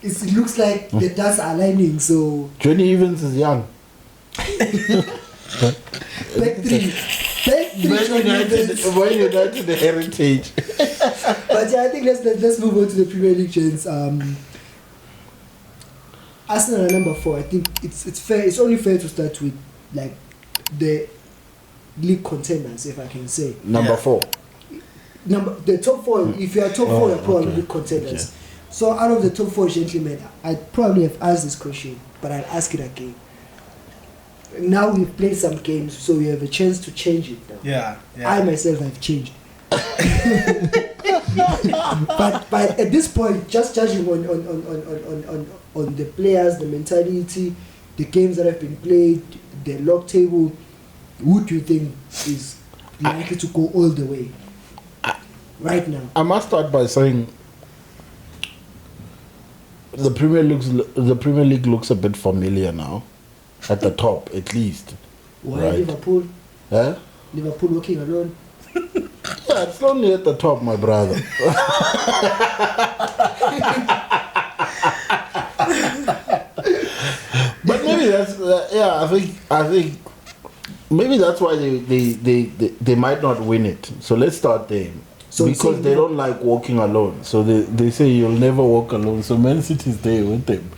it looks like the dots are aligning. So Johnny Evans is young. Back three. When United the heritage. But yeah, I think let's move on to the Premier League, gents. Arsenal are number 4. I think it's fair. It's only fair to start with like the league contenders, if I can say. Number 4. The top 4. If you are top 4, you're probably league contenders. Okay. So out of the top 4 gentlemen, I'd probably have asked this question, but I'll ask it again. Now we've played some games, so we have a chance to change it now. Yeah. I myself have changed. but at this point, just judging on the players, the mentality, the games that have been played, the log table, who do you think is likely to go all the way right now? I must start by saying the Premier League looks a bit familiar now, at the top at least. Why right? Liverpool? Huh? Liverpool walking alone. Yeah, it's only at the top, my brother. But maybe that's I think maybe that's why they might not win it. So let's start there. So because they don't like walking alone. So they say you'll never walk alone. So Man City is there with them.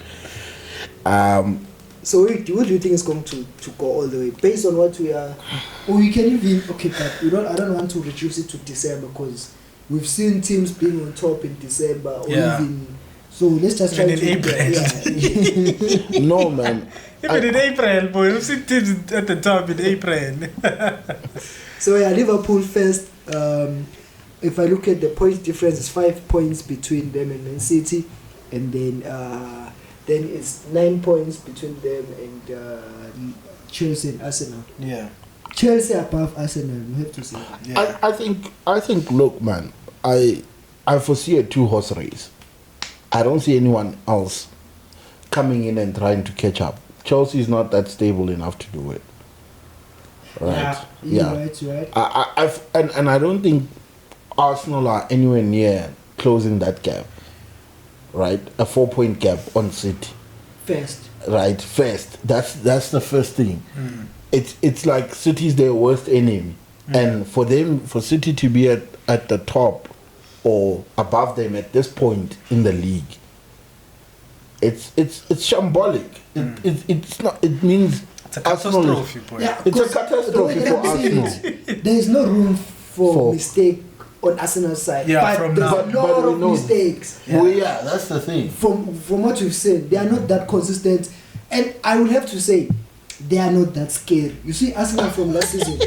So what do you think is going to go all the way based on what we are? Or you can even but I don't want to reduce it to December because we've seen teams being on top in December or even. So let's just try in April. No man. Even in April, boy, we've seen teams at the top in April. So yeah, Liverpool first. If I look at the point difference, it's 5 points between them and Man City, and then it's 9 points between them and Chelsea and Arsenal. Yeah. Chelsea above Arsenal, you have to say that. Yeah. I think look man, I foresee a 2-horse race. I don't see anyone else coming in and trying to catch up. Chelsea is not that stable enough to do it. Right. Yeah. Right. And I don't think Arsenal are anywhere near closing that gap. Right, a 4-point gap on City. First. Right, first. That's the first thing. It's like City's their worst enemy, and for City to be at the top or above them at this point in the league, it's shambolic. It's not. It means it's a catastrophe. Yeah, it's a catastrophe for Arsenal. There is no room for mistake on Arsenal's side. Yeah, but from there's now. a lot of mistakes. Yeah. Well, yeah, that's the thing. From what you've seen, they are not that consistent. And I would have to say, they are not that scary. You see Arsenal from last season.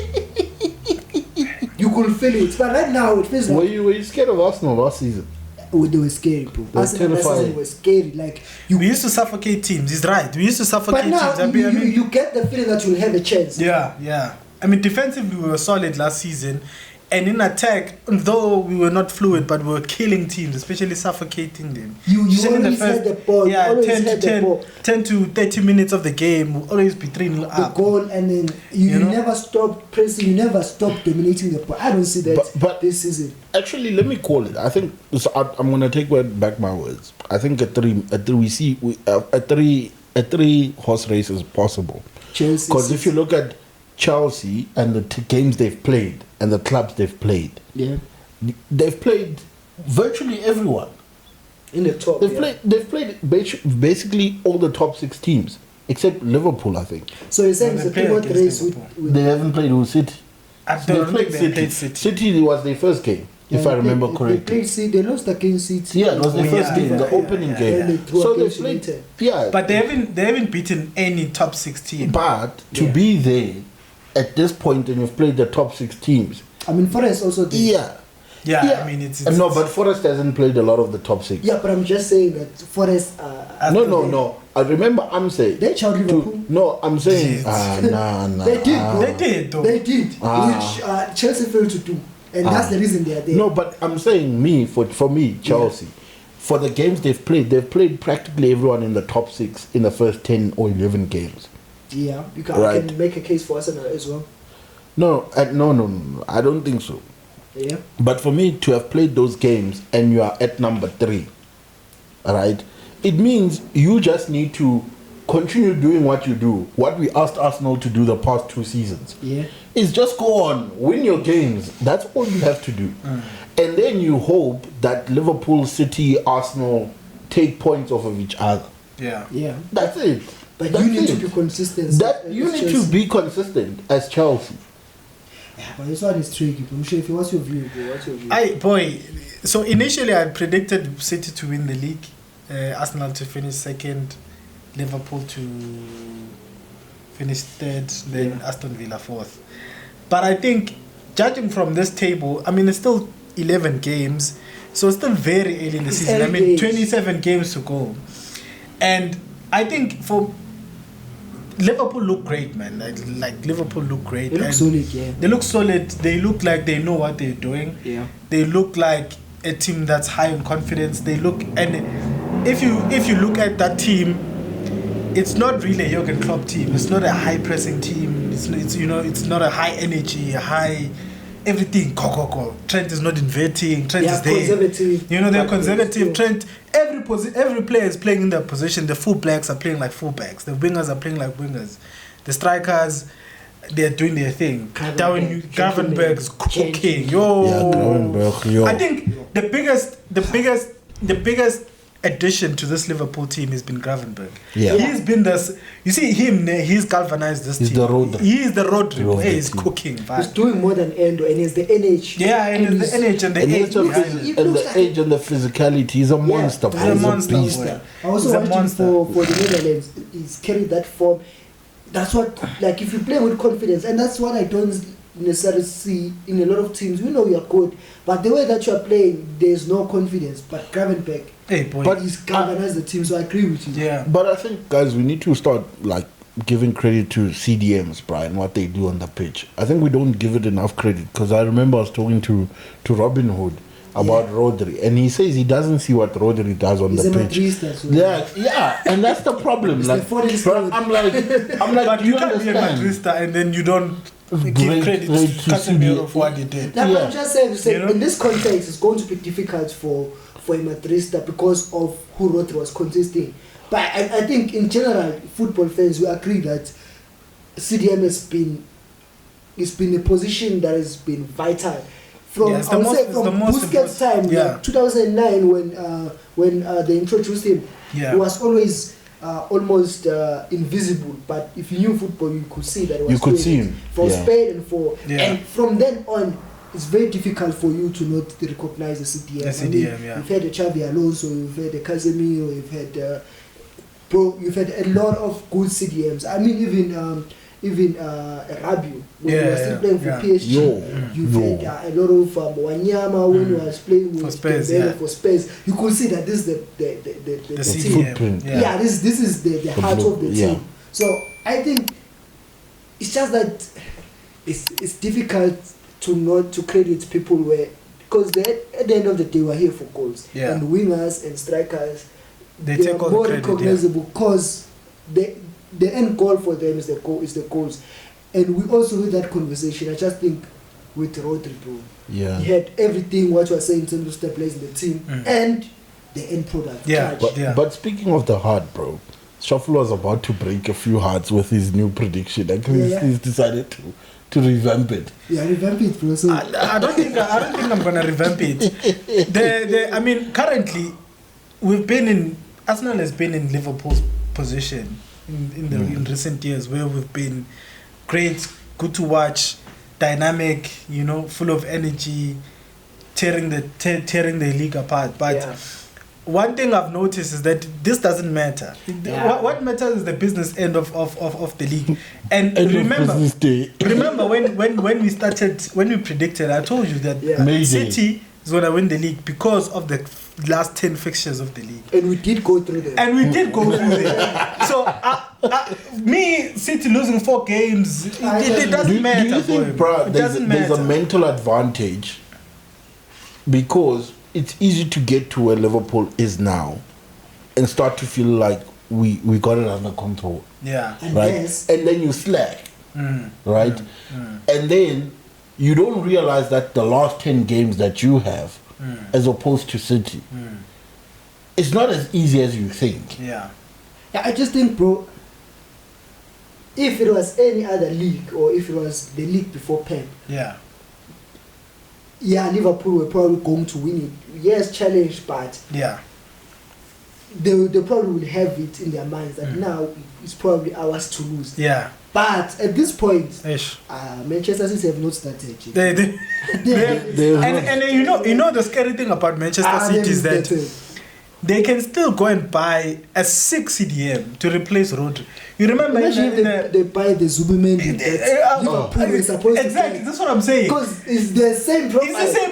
You could feel it. But right now, it feels like... Were you scared of Arsenal last season? Oh, they were scary, bro. Arsenal last season was scary. Like, we used to suffocate teams. He's right. We used to suffocate teams. But now, you get the feeling that you'll have a chance. Yeah. I mean, defensively, we were solid last season. And in attack, though we were not fluid, but we were killing teams, especially suffocating them. You always had the ball. Yeah, 10 to 30 minutes of the game will always be 3-0 up. The goal, and then you never stop pressing, you never stop dominating the ball. I don't see that but this season. Actually, let me call it. I think I'm going to take back my words. I think a three horse race is possible. Because if you look at Chelsea and the games they've played and the clubs they've played, they've played virtually everyone in the top. They've played basically all the top 6 teams except Liverpool, I think. So you're saying it's a 3-1 race with they haven't played with City. They played City. City was their first game, if I remember correctly. They lost against City. Yeah, it was their first game, the opening game. So they played. Yeah, but they haven't beaten any top 6 team. But to be there at this point, and you've played the top 6 teams. I mean, Forest also did. Yeah. I mean, it's no, but Forest hasn't played a lot of the top 6. Yeah, but I'm just saying that Forest. No. I remember I'm saying they challenged Liverpool. No, I'm saying nah. They did. Though. They did, which Chelsea failed to do, and that's the reason they are there. No, but I'm saying for me, Chelsea, for the games they've played practically everyone in the top 6 in the first 10 or 11 games. Yeah, I can make a case for Arsenal as well. No, I don't think so. Yeah. But for me to have played those games and you are at number 3, right? It means you just need to continue doing what you do. What we asked Arsenal to do the past 2 seasons. Yeah. Is just go on, win your games. That's all you have to do. And then you hope that Liverpool, City, Arsenal take points off of each other. Yeah. That's it. But you need to be consistent. You need to be consistent as Chelsea. Yeah, but this one is tricky. I'm sure what's your view, bro? So initially I predicted City to win the league, Arsenal to finish 2nd, Liverpool to finish 3rd, then Aston Villa 4th. But I think, judging from this table, I mean, it's still 11 games, so it's still very early in the season. I mean, 27 games to go. And I think for Liverpool look great, man. Like Liverpool look great. They look solid, yeah. They look solid. They look like they know what they're doing. Yeah. They look like a team that's high on confidence. They look, and if you look at that team, it's not really a Jurgen Klopp team. It's not a high pressing team. It's not a high energy, a high everything. Trent is not inverting. Trent is there. Conservative. They're conservative. Trent. Every player is playing in their position. The fullbacks are playing like fullbacks. The wingers are playing like wingers. The strikers, they're doing their thing. Gravenberg's cooking. Yo. I think the biggest addition to this Liverpool team has been Gravenberg. Yeah. He's been this. You see him. He's galvanized this team. He is the Rodri. He's cooking. He's doing more than Endo, and he's the NH. Yeah, and the NH and the edge and the edge and the physicality. He's a monster. He's a monster. I also watched him for the Netherlands. He's carried that form. That's what, like, if you play with confidence, and that's what I don't necessarily see in a lot of teams. We know you're good, but the way that you're playing, there's no confidence. But Gravenberg, but he's galvanized the team, so I agree with you. Yeah. But I think, guys, we need to start giving credit to CDMs, Brian, what they do on the pitch. I think we don't give it enough credit, because I remember I was talking to Robin Hood about Rodri, and he says he doesn't see what Rodri does on the pitch. Yeah, and that's the problem. I'm like, but you can't be a Madrista and then you don't give credit to Casemiro for what he did. I'm just saying, in this context, it's going to be difficult for a Madrista because of who Rodri was consisting. But I think in general, football fans, we agree that CDM has been a position that has been vital. From Busquets' time, like 2009, when they introduced him, he was always almost invisible. But if you knew football, you could see that he was see him for Spain and and from then on, it's very difficult for you to not recognize the CDM. The CDM, yeah. You've had a Xavi Alonso, you've had a Casemiro, you've had you've had a lot of good CDMs. I mean, even Rabiot when he was still playing for PSG. You've had a lot of Wanyama when he was playing with Spurs, for Spurs. You could see that this is the team. Yeah, this is the heart of the team. So I think it's just that it's difficult to credit people because at the end of the day we're here for goals. And wingers and strikers they take are more recognizable because the end goal for them is the goals. And we also had that conversation. I just think with Rodri, bro. Yeah. He had everything what you are saying in terms of stabilizing the team and the end product. But speaking of the heart, bro, Shuffle was about to break a few hearts with his new prediction. Like he's decided to revamp it. Yeah, revamp it, bro. So I don't think I'm gonna revamp it. I mean, currently Arsenal has been in Liverpool's position in recent years, where we've been great, good to watch, dynamic, full of energy, tearing the league apart. But one thing I've noticed is that this doesn't matter. What matters is the business end of the league. And remember when we predicted, I told you that City is going to win the league because of the last 10 fixtures of the league. And we did go through them. So, City losing 4 games, it doesn't matter. Do you think, bro, there's a mental advantage because it's easy to get to where Liverpool is now and start to feel like we got it under control. Yeah. Right? And then you slack. Right? And then you don't realize that the last 10 games that you have as opposed to City, it's not as easy as you think. Yeah, I just think, bro, if it was any other league or if it was the league before Pep, Liverpool were probably going to win it. Yes, challenge, but they probably will have it in their minds that now it's probably ours to lose. Yeah. But at this point, Manchester City have not started. And you know the scary thing about Manchester City is that they can still go and buy a 6 CDM to replace Rodri. You remember? Imagine if they buy the Zubimendi that Liverpool is supposed to exactly, that's what I'm saying. Because it's the same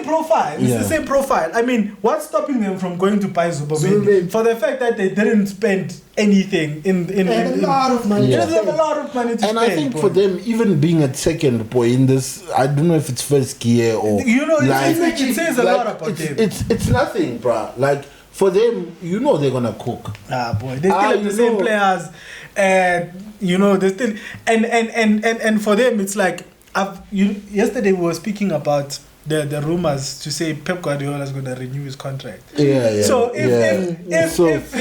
profile. It's the same profile. I mean, what's stopping them from going to buy Zubimendi? For the fact that they didn't spend anything in a lot of money. They have a lot of money to spend. And I think for them, even being at second point in this, I don't know if it's first gear or it says a lot about them. It's nothing, bro. Like, for them, they're gonna cook. Boy, they still have the same players, and they still and for them it's like yesterday we were speaking about the rumors to say Pep Guardiola is gonna renew his contract. So if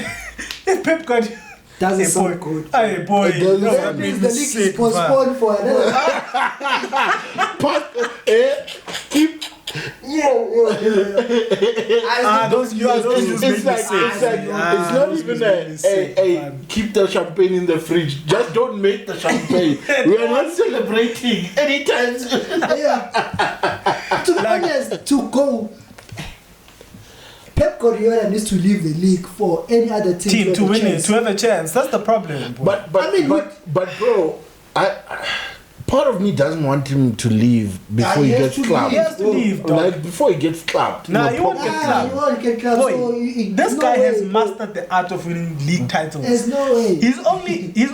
Pep Guardiola doesn't sound good. Hey boy, the league is postponed for another. Those it's not even keep the champagne in the fridge. Just don't make the champagne. We are not celebrating anytime. To be honest, to go, Pep Guardiola needs to leave the league for any other team to win it, to have a chance. That's the problem. Boy. But bro, part of me doesn't want him to leave before he gets clapped. He has to leave, dog. Like before he gets clapped. He won't get clapped. He won't get clapped. Boy, this guy has mastered the art of winning league titles. There's no way. He's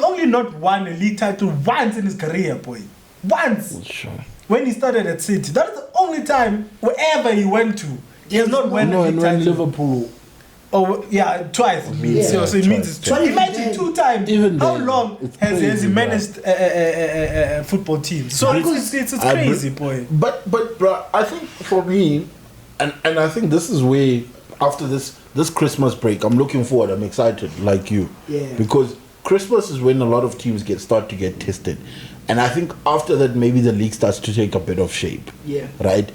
only not won a league title once in his career, boy. Once. Sure. When he started at City. That's the only time wherever he went to. He has not won a league title. And Liverpool. Oh yeah, twice. So it means it's twice. Imagine 2 times. How long has he managed a football team? So it's crazy, boy. But bro, I think for me, and I think this is where after this Christmas break, I'm looking forward. I'm excited, like you, because Christmas is when a lot of teams start to get tested, and I think after that maybe the league starts to take a bit of shape. Yeah. Right.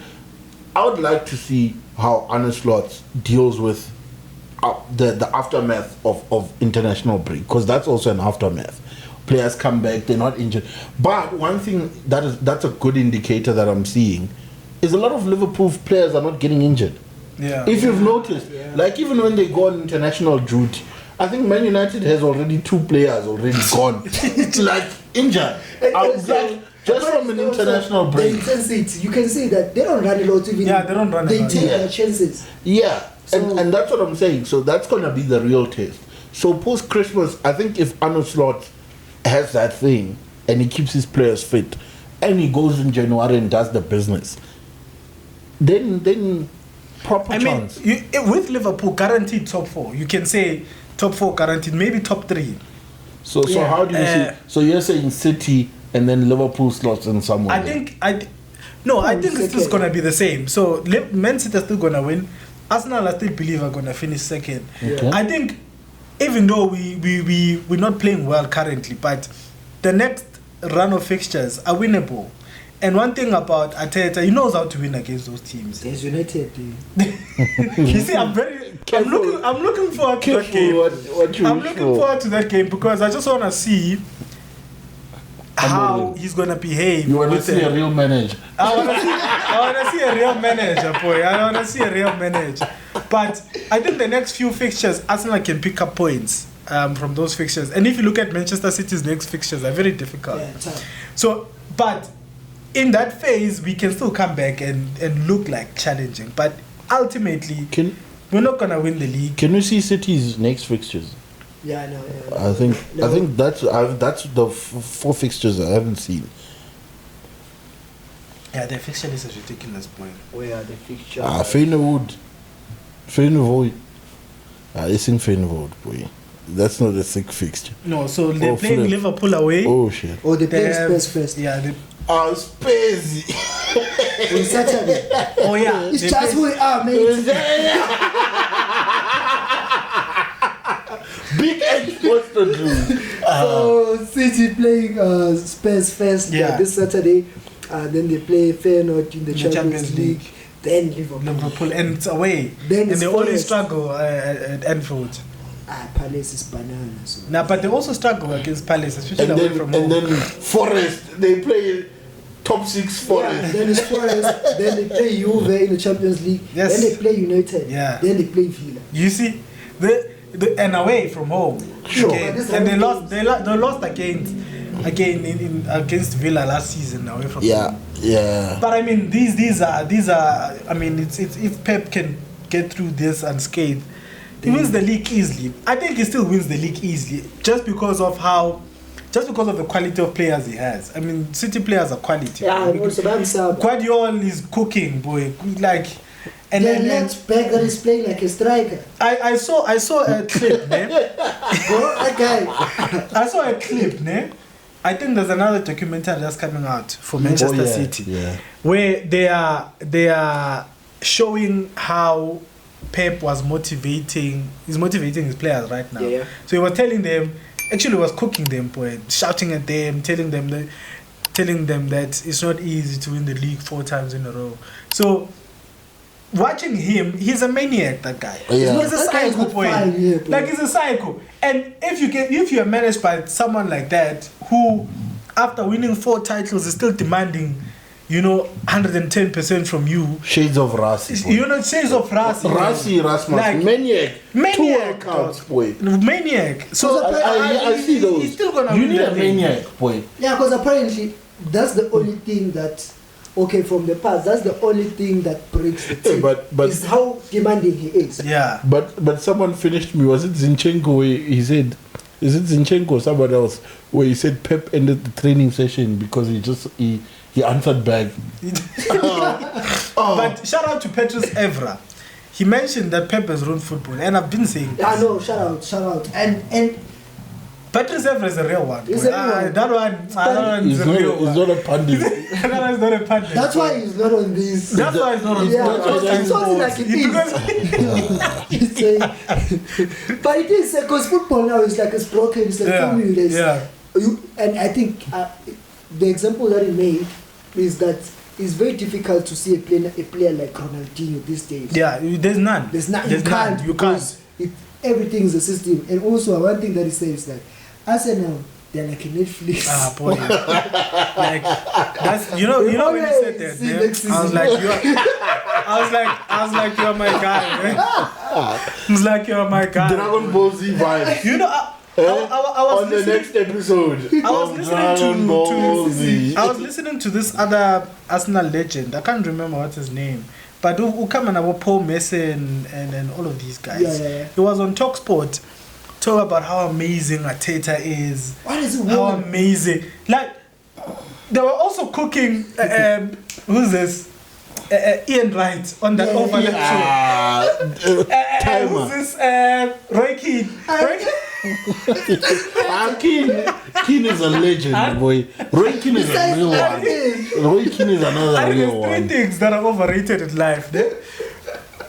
I would like to see how Arne Slot deals with the aftermath of international break, because that's also an aftermath. Players come back, they're not injured. But one thing that's a good indicator that I'm seeing is a lot of Liverpool players are not getting injured. Yeah. If you've noticed, like even when they go on international duty, I think Man United has already 2 players already gone. It's like injured. Just from an international break. The intensity, you can see that they don't run a lot. Even Yeah, they don't run a They lot. take their chances. Yeah, So- and that's what I'm saying. So that's gonna be the real test. So post Christmas, I think if Arne Slot has that thing and he keeps his players fit, and he goes in January and does the business, then proper I mean, chance. with Liverpool guaranteed top 4, you can say top 4 guaranteed, maybe top 3. So Yeah. how do you see? So you're saying City and then Liverpool slots in somewhere. I think I think it's still second. gonna be the same. So Man City are still gonna win. Arsenal, I still believe, are gonna finish second. Okay. I think even though we're not playing well currently, but the next run of fixtures are winnable. And one thing about Arteta, he knows how to win against those teams. There's United. You see, I'm looking forward to that game. What you I'm wish looking for. forward to that game because I just want to see how he's gonna behave. You want to with see it. a real manager. I want to see a real manager, boy. I want to see a real manager. But I think the next few fixtures, Arsenal can pick up points from those fixtures. And if you look at Manchester City's next fixtures, they're very difficult. Yeah, tough. So, but in that phase, we can still come back and look like challenging. But ultimately, we're not gonna win the league. Can we see City's next fixtures? Yeah, I know. Yeah. I think that's the 4 fixtures I haven't seen. Yeah, the fixture list is ridiculous, boy. Where are the fixtures? Feyenoord. It's in Feyenoord, boy. That's not a sick fixture. No, so they're Oh, playing flip. Liverpool away. Oh shit. Or they play They have- Spurs first. Yeah. Spacey. On Saturday. Oh yeah. It's they just play- who we are, mate. Big exports to do. So City playing Spurs first Yeah. this Saturday. Then they play Feyenoord in the The Champions Champions League. League. Then Liverpool. Liverpool, and it's away. Then And it's they always Forest. struggle at Anfield. Palace is banana. So. Now, but they also struggle against Palace, especially away from home. And then Forest, they play top 6 Forest. Then it's Forest. Then they play Juve in the Champions League. Yes. Then they play United. Yeah. Then they play Villa. You see, and away from home. Sure. Again. But this And they time- lost. They lost again against Villa last season away from Yeah, home. yeah. But I mean, these are. I mean, it's if Pep can get through this unscathed, he wins the league easily. I think he still wins the league easily, just because of the quality of players he has. I mean, City players are quality. Yeah, and also Bamsa. Guardiola is cooking, boy. Like, and The then left back that is playing like a striker. I saw a clip, ne? Bro, that guy. I saw a clip, ne? I think there's another documentary that's coming out for Manchester yeah, City, yeah. where they are showing how Pep was motivating. He's motivating his players right now. Yeah. So he was telling them, actually, he was cooking them, boy, shouting at them, telling them that it's not easy to win the league 4 times in a row. So, watching him, he's a maniac, that guy. Yeah. He's a That guy is psycho, not boy. fine, yeah, bro. Like, he's a psycho. And if you're managed by someone like that, who, after winning 4 titles, is still demanding, 110% from you, Shades of Rasi. shades of Rasi. Rasi Rasmus. Like, Maniac. 2 maniac, workouts, boy. Maniac. So, I see those. He's still gonna you win need that a thing. maniac, boy. Yeah, because apparently that's the only thing that, okay, from the past, that's the only thing that breaks the team. but- is how demanding he is. Yeah. But someone finished me. Was it Zinchenko where he said, is it Zinchenko or somebody else, where he said Pep ended the training session because he answered back. But shout out to Petrus Evra. He mentioned that Pep has ruined football, and I've been saying this. I know, shout out. And Petrus Evra is a real one. He's boy. a real one. That one He's is a not, real he's one. not a pundit. That one is not a pundit. that's why he's not on this. That's why it's not on Yeah, sports. it's only like it Because- is. But it is because football now is like it's broken. It's like Yeah, formulas. yeah. And I think the example that he made is that it's very difficult to see a player like Ronaldinho these days. Yeah, there's none. There's not. There's You can't. none. You because can't. Everything is a system. And also one thing that he says is that Arsenal they're like a Netflix. Ah, boy. Like that's you know when you said that, See yeah, next I was season. like you're my guy, man. I was like you're my guy. Dragon Ball Z vibe. You know, I was On the listening, next episode. I was of listening Dragon Ball Z. I was listening to this other Arsenal legend. I can't remember what's his name. But who come and about Paul Mason and all of these guys. Yeah. He was on TalkSport talk about how amazing Arteta is. What is it? How amazing. Like, they were also cooking, who's this? Ian Wright on that overlap show. Who's this? Roy Keane. Keane is a legend, boy. Roy Keane is a real one. Roy Keane is another real There's one. three things that are overrated in life.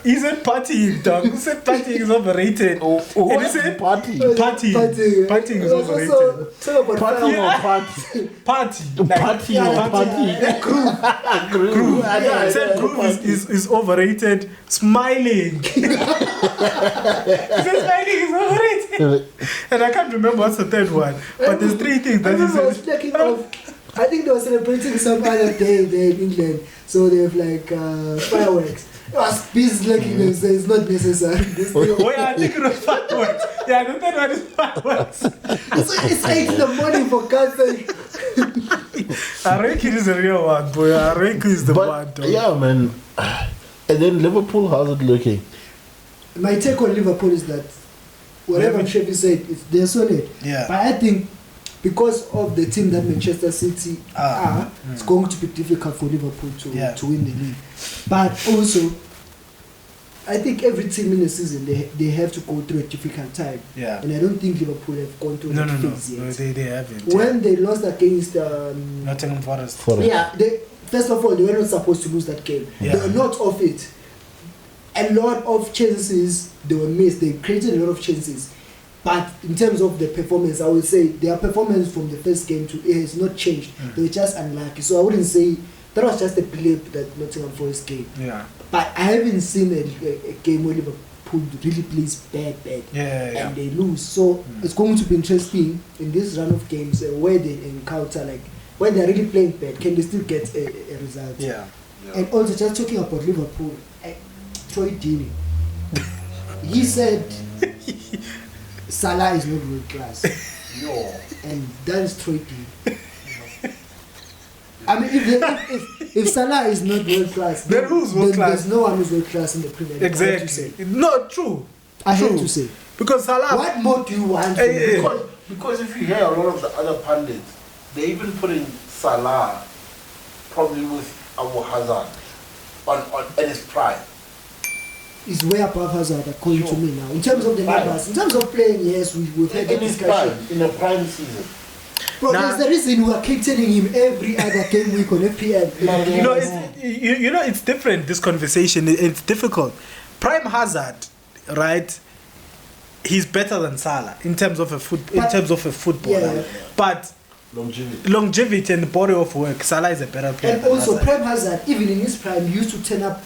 He said partying, dog. He said partying is overrated. And he said Party partying is overrated. Also, talk about or fireworks. party? Party. Groove. He said groove is overrated. Smiling. He said smiling is overrated. And I can't remember what's the third one. But there's three things I that he remember I was said. checking off. I think they were celebrating some other day there in England. So they have like fireworks. I was busy looking and say it's not necessary. Oh yeah, I think it was fireworks. Yeah, the third one is fireworks. It's 8 in the morning for God's sake. Areki is a real one, boy. Areki is the one, But dog. yeah, man. And then Liverpool, how's it looking? My take on Liverpool is that whatever Chevy said, they're solid. Yeah. But I think because of the team that Manchester City are, it's going to be difficult for Liverpool to win the league. But also, I think every team in the season they have to go through a difficult time. Yeah. And I don't think Liverpool have gone through that phase yet. No, they haven't. When they lost against Nottingham Forest. yeah, first of all they were not supposed to lose that game. Yeah. They were not off it. A lot of chances they were missed. They created a lot of chances. But in terms of the performance, I would say their performance from the first game to has not changed. They were just unlucky. So I wouldn't say that was just a blip that Nottingham Forest game. Yeah. But I haven't seen a game where Liverpool really plays bad. And they lose. So it's going to be interesting in this run of games where they encounter, like, when they're really playing bad, can they still get a result? Yeah. And also, just talking about Liverpool, Troy Deeney, he said Salah is not world class. And that is Troy Deeney. I mean, if Salah is not world class, then who's world class? There's no one who's world class in the Premier League. Exactly. No, true. I have to say. Because Salah. What more do you want? From him? Because if you hear a lot of the other pundits, they even put in Salah probably with Abu Hazard on at his prime. Is way above Hazard according to me now. In terms of the numbers, in terms of playing, yes, we've had that discussion. In a prime season. Bro, that's the reason we are keep telling him every other game week on FPL. It's different, this conversation. It's difficult. Prime Hazard, right? He's better than Salah in terms of a footballer. Yeah. But longevity and body of work, Salah is a better player. And also, Hazard. Prime Hazard, even in his prime, used to turn up,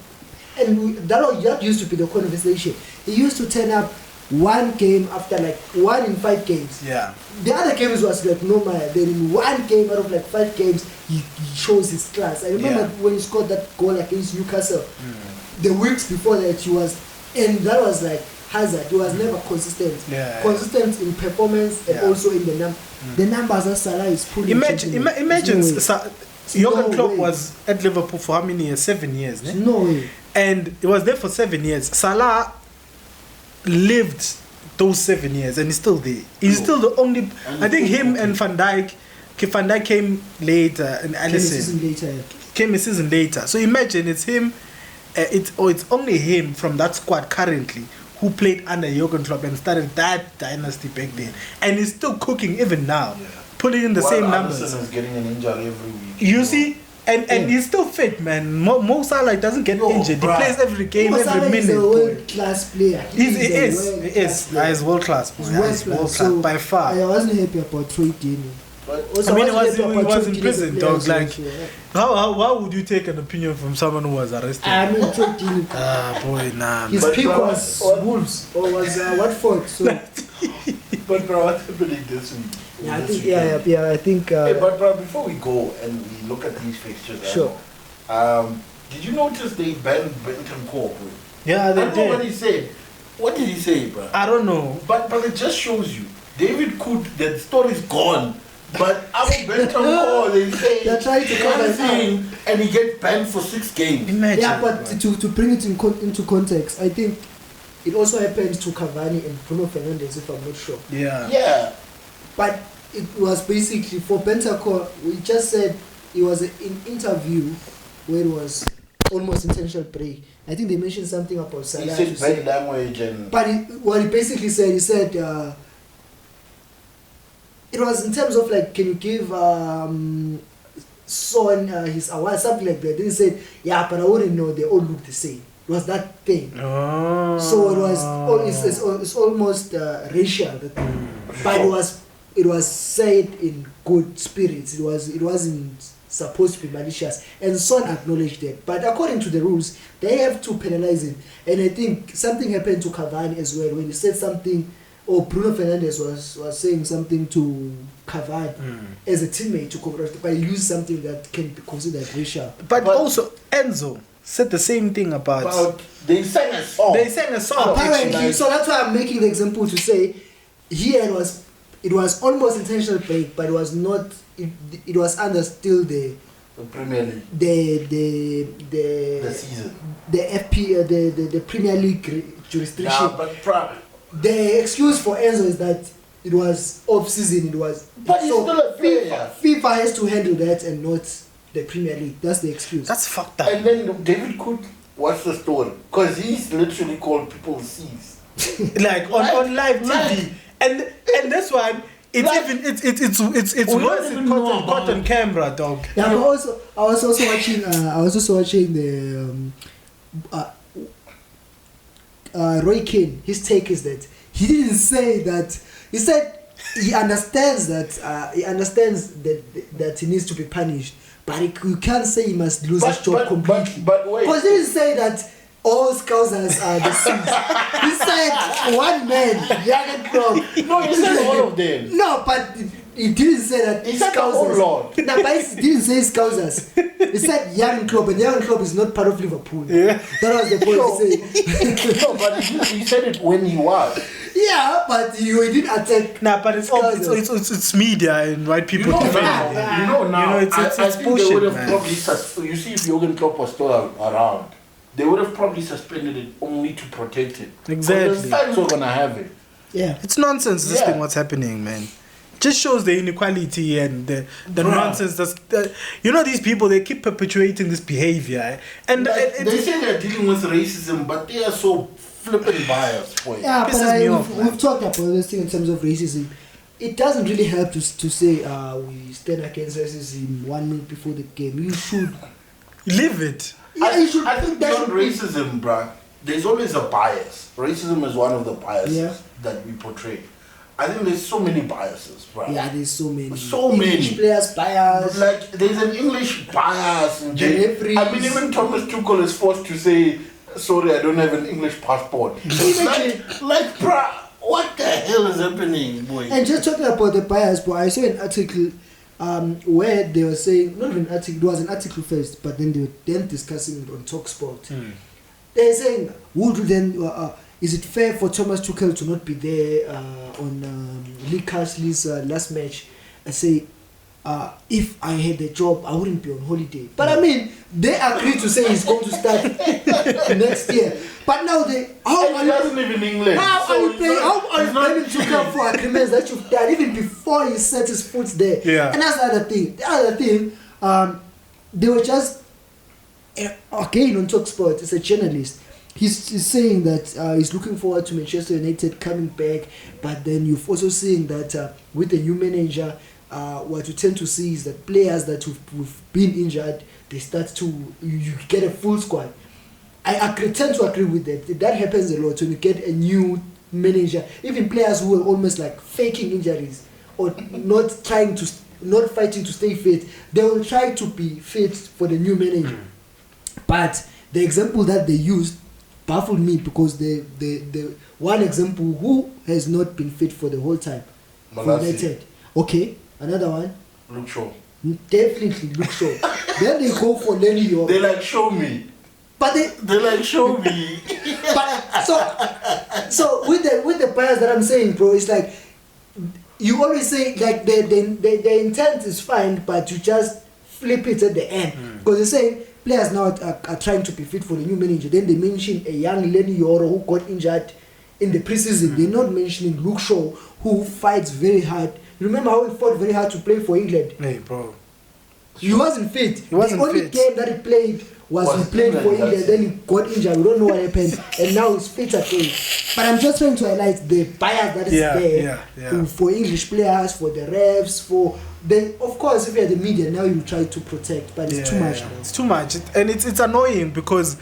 and that used to be the conversation. He used to turn up one game after like 1 in 5 games. Yeah. The other games was like normal. Then in one game out of like 5 games, he shows his class. I remember when he scored that goal against Newcastle. The weeks before that, and that was like Hazard. He was never consistent. Consistent in performance and also in the numbers that Salah is pulling. Imagine Jurgen Klopp was at Liverpool for how many years? 7 years. No way. And he was there for 7 years. Salah lived those 7 years and he's still there. He's still the only. I think him and Van Dijk came later, and Alisson came a season later. So imagine it's him. It's only him from that squad currently who played under Jurgen Klopp and started that dynasty back then, and he's still cooking even now, pulling in the same numbers. Alisson is getting an injury every week. You see. And he's still fit, man. Mo Salah doesn't get injured. He plays every game, every minute. He's a world-class player. He is. He's world-class. He's world-class by far. I wasn't happy about Troy Deeney. I mean, he was in prison, dog. Like, how would you take an opinion from someone who was arrested? I mean, Troy Deeney. Boy, nah. His pick was Wolves or was Watford. So. But bro, what's happening this week? Yeah, I think. Hey, but before we go and we look at these fixtures, Sure. Did you notice they banned Benton Corp? Yeah, they I don't know did. what he said. What did he say, bro? I don't know. But it just shows you, David Coot, that story's gone. But our Benton Corp, they say They're trying to cover it thing, and he gets banned for 6 games. Imagine. Yeah, but to bring it into context, I think it also happened to Cavani and Bruno Fernandes, if I'm not sure. Yeah. Yeah. But it was basically for Bentancur. We just said it was an interview where it was almost intentional break. I think they mentioned something about Salah. He said bad language and. But what he basically said, he said it was in terms of like, can you give Son his award, something like that. Then he said, yeah, but I wouldn't know. They all look the same. It was that thing. Oh. So it was. It's almost racial. But it was said in good spirits. It wasn't supposed to be malicious, and Son acknowledged that. But according to the rules, they have to penalize him. And I think something happened to Cavani as well when he said something, or Bruno Fernandes was saying something to Cavani as a teammate to congratulate, but he used something that can be considered racial. But also Enzo said the same thing about they sang a song. Apparently, so that's why I'm making the example to say here it was almost intentional break, but it was not. It was under still the Premier League. The season. The FP the Premier League jurisdiction. Yeah, but the excuse for Enzo is that it was off season. It was. But he's still a player. FIFA has to handle that and not the Premier League. That's the excuse. That's fucked up. And then David Coot, what's the story? Because he's literally called people C's. Like on live TV, and that's why it's worse in cotton camera, dog. Yeah, but also I was also watching the Roy Keane. His take is that he didn't say that. He said he understands that that he needs to be punished, but you can't say he must lose his job completely. But wait, because he didn't say that all Scousers are the same. He said one man, Jurgen Klopp. No, he said all of them. No, but he didn't say that. He said the whole lot. No, but he didn't say Scousers. He said Jurgen Klopp, and Jurgen Klopp is not part of Liverpool. Yeah. That was the point he said. No, but he said it when he was. Yeah, but he didn't attack. Nah, but it's media and white people defending it. You know now. I think bullshit, they would have man. probably you see, if Jurgen Klopp was still around, they would have probably suspended it only to protect it. Exactly. The fans were gonna have it. Yeah. It's nonsense. This thing, what's happening, man. Just shows the inequality and the nonsense. These people, they keep perpetuating this behavior, and they say they're dealing with racism, but they are so flipping biased. Boy. Yeah, but we've talked about this thing in terms of racism. It doesn't really help to say we stand against racism 1 minute before the game. You should live it. Yeah, I think beyond racism, bruh, there's always a bias. Racism is one of the biases that we portray. I think there's so many biases, bruh. Yeah, there's so many. English players bias. Like, there's an English bias. I mean, even Thomas Tuchel is forced to say, sorry, I don't have an English passport. like, bruh, what the hell is happening, boy? And just talking about the bias, boy, I saw an article where they were saying, not an article, it was an article first, but then they were then discussing it on TalkSport. They're saying, is it fair for Thomas Tuchel to not be there on Lee Carsley's last match? I say, if I had a job, I wouldn't be on holiday. But I mean, they agreed to say he's going to start next year. But now he doesn't live in England. How are you planning Tuchel for agreements that you've done even before he set his foot there? Yeah. And that's the other thing. The other thing, they were just again on TalkSport. It's a journalist. He's saying that he's looking forward to Manchester United coming back, but then you've also seen that with the new manager, what you tend to see is that players that who've been injured, they start to you get a full squad. I tend to agree with that. That happens a lot when you get a new manager. Even players who are almost like faking injuries or not fighting to stay fit, they will try to be fit for the new manager. But the example that they used baffled me because the one example who has not been fit for the whole time for United. Okay, another one. Look show. Definitely look show. Then they go for Lenny York. They like show me. But They like show me. but so with the players that I'm saying, bro, it's like you always say like the intent is fine, but you just flip it at the end because they're saying players now are trying to be fit for the new manager. Then they mention a young Lenny Yoro who got injured in the preseason. They're not mentioning Luke Shaw who fights very hard. Remember how he fought very hard to play for England? Hey, bro. He wasn't fit. He wasn't the only fit. game that he played was he played for England, then he got injured. We don't know what happened, and now he's fit again. But I'm just trying to highlight the bias that is there for English players, for the refs, for then of course if you're the media now you try to protect, but it's too much. Yeah. It's too much, and it's annoying because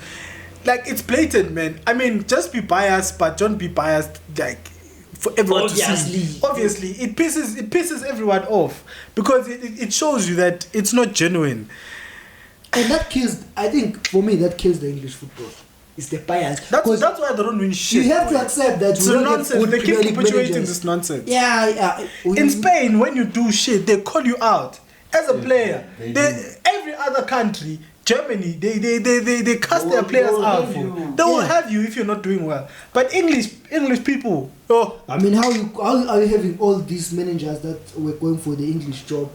like it's blatant, man. I mean, just be biased, but don't be biased like for everyone to see. Obviously, it pisses everyone off because it shows you that it's not genuine. And that kills, I think, for me, that kills the English football. It's the bias. That's why they don't win shit. You have to accept that it's nonsense. They keep perpetuating this nonsense. Yeah. In Spain, when you do shit, they call you out as a player. Every other country, Germany, they cast their players out for. They will have you if you're not doing well. But English people, I mean, how are you having all these managers that were going for the English job?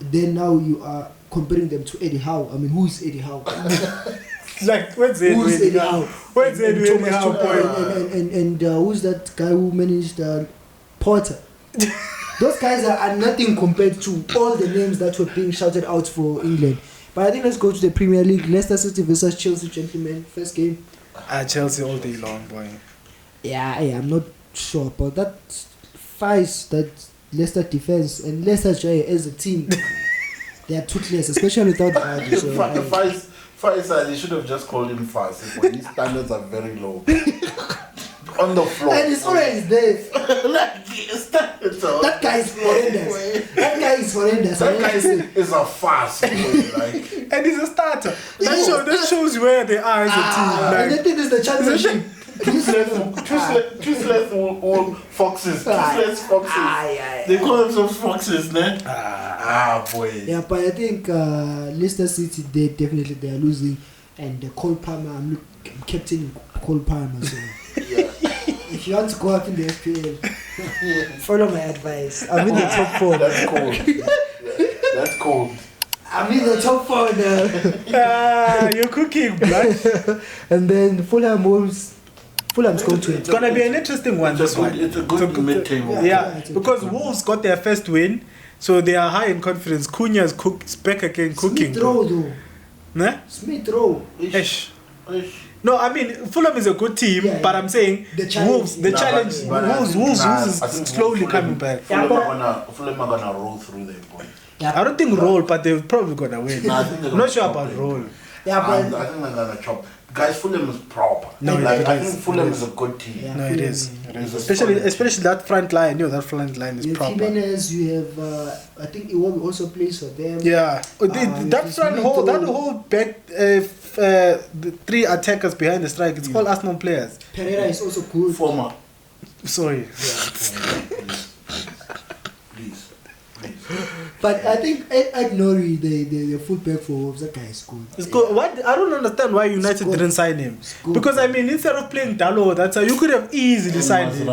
Then now you are comparing them to Eddie Howe. I mean, who is Eddie Howe? Like, where's Eddie Howe? Where's Eddie Howe? And who's that guy who managed Potter? Those guys are nothing compared to all the names that were being shouted out for England. But I think let's go to the Premier League. Leicester City versus Chelsea, gentlemen. First game. Chelsea all day long, boy. Yeah, I'm not sure about that. Fights that Leicester defense and Leicester as a team, they are toothless, especially without Vardy. So Faisal, they should have just called him fast. His standards are very low. On the floor. And it's always there. That guy is horrendous. That guy is a fast boy, and he's a starter. That shows where they are as a team. And the thing is the championship. Toothless foxes. They call themselves foxes, man. Boy. Yeah, but I think Leicester City, they are losing, and Cole Palmer, I'm captain Cole Palmer. So if you want to go up in the FPL, follow my advice. I'm in the top 4. That's cold. That's cold. I'm in the top 4 now. You're cooking, blood. And then Fulham's going to it. It's gonna be an interesting one. It's a good mid-table. Yeah, because Wolves got their first win, so they are high in confidence. Cunha's back again cooking. Smith Rowe though. Nah? Smith Rowe. Ish. No, I mean Fulham is a good team, but I'm saying Wolves. The challenge. Wolves is slowly coming back. Fulham are gonna roll through them, boy. Yeah, I don't think roll, but they're probably gonna win. I'm not sure about roll. Yeah, but I think they're gonna chop. Guys, Fulham is proper. No, I think Fulham is a good team. Yeah, no, it is. Especially that front line. That front line is proper. Jimenez, you have I think Iwobi also plays for them. Yeah, that whole back the 3 attackers behind the strike. It's all Arsenal players. Pereira is also good. Former. Sorry. Please. But I think Ed Nori, the fullback for Wolves, that guy is good. It's good. I don't understand why United didn't sign him. Because I mean, instead of playing Dalo, that's how you could have easily signed him.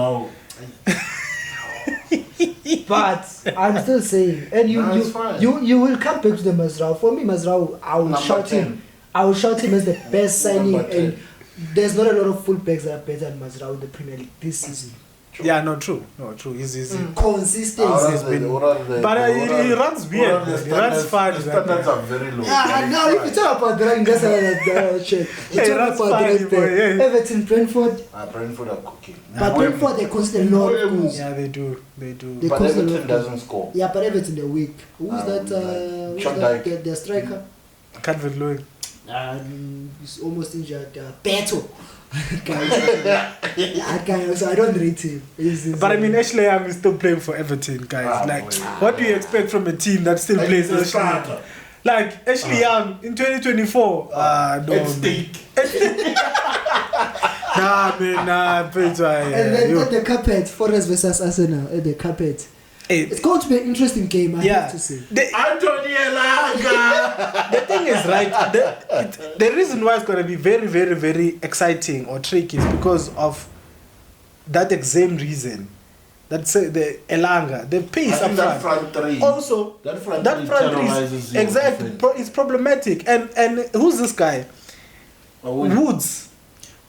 But I'm still saying, and you will come back to the Mazrao. For me, Mazrao, I will shout him as the best signing, and there's not a lot of fullbacks that are better than Mazrao in the Premier League this season. Yeah, no, true. He's consistency. But he runs weird. He runs fast. The standards are very low. Yeah, now if you talk about the rank, that's another shit. You talk about the rank, Everton, Brentford. Brentford are cooking. But Brentford, they concede a lot of goals. Yeah, they do. But Everton doesn't score. Yeah, but Everton, they're weak. Who's that? Their striker? Calvert-Lewin. He's almost injured. Beto. So I don't rate him. But I mean, Ashley Young is still playing for Everton, guys. What do you expect from a team that still plays Ashley Young? Like Ashley Young in 2024. No, stake. Nah. And then at the carpet, Forest versus Arsenal at the carpet. It's going to be an interesting game, I have to say. Anthony Elanga. The thing is, right, the reason why it's going to be very, very, very exciting or tricky is because of that same reason. That's the Elanga, the pace up that front. front three. Also, that front three is exactly it's problematic. And who's this guy? Woods.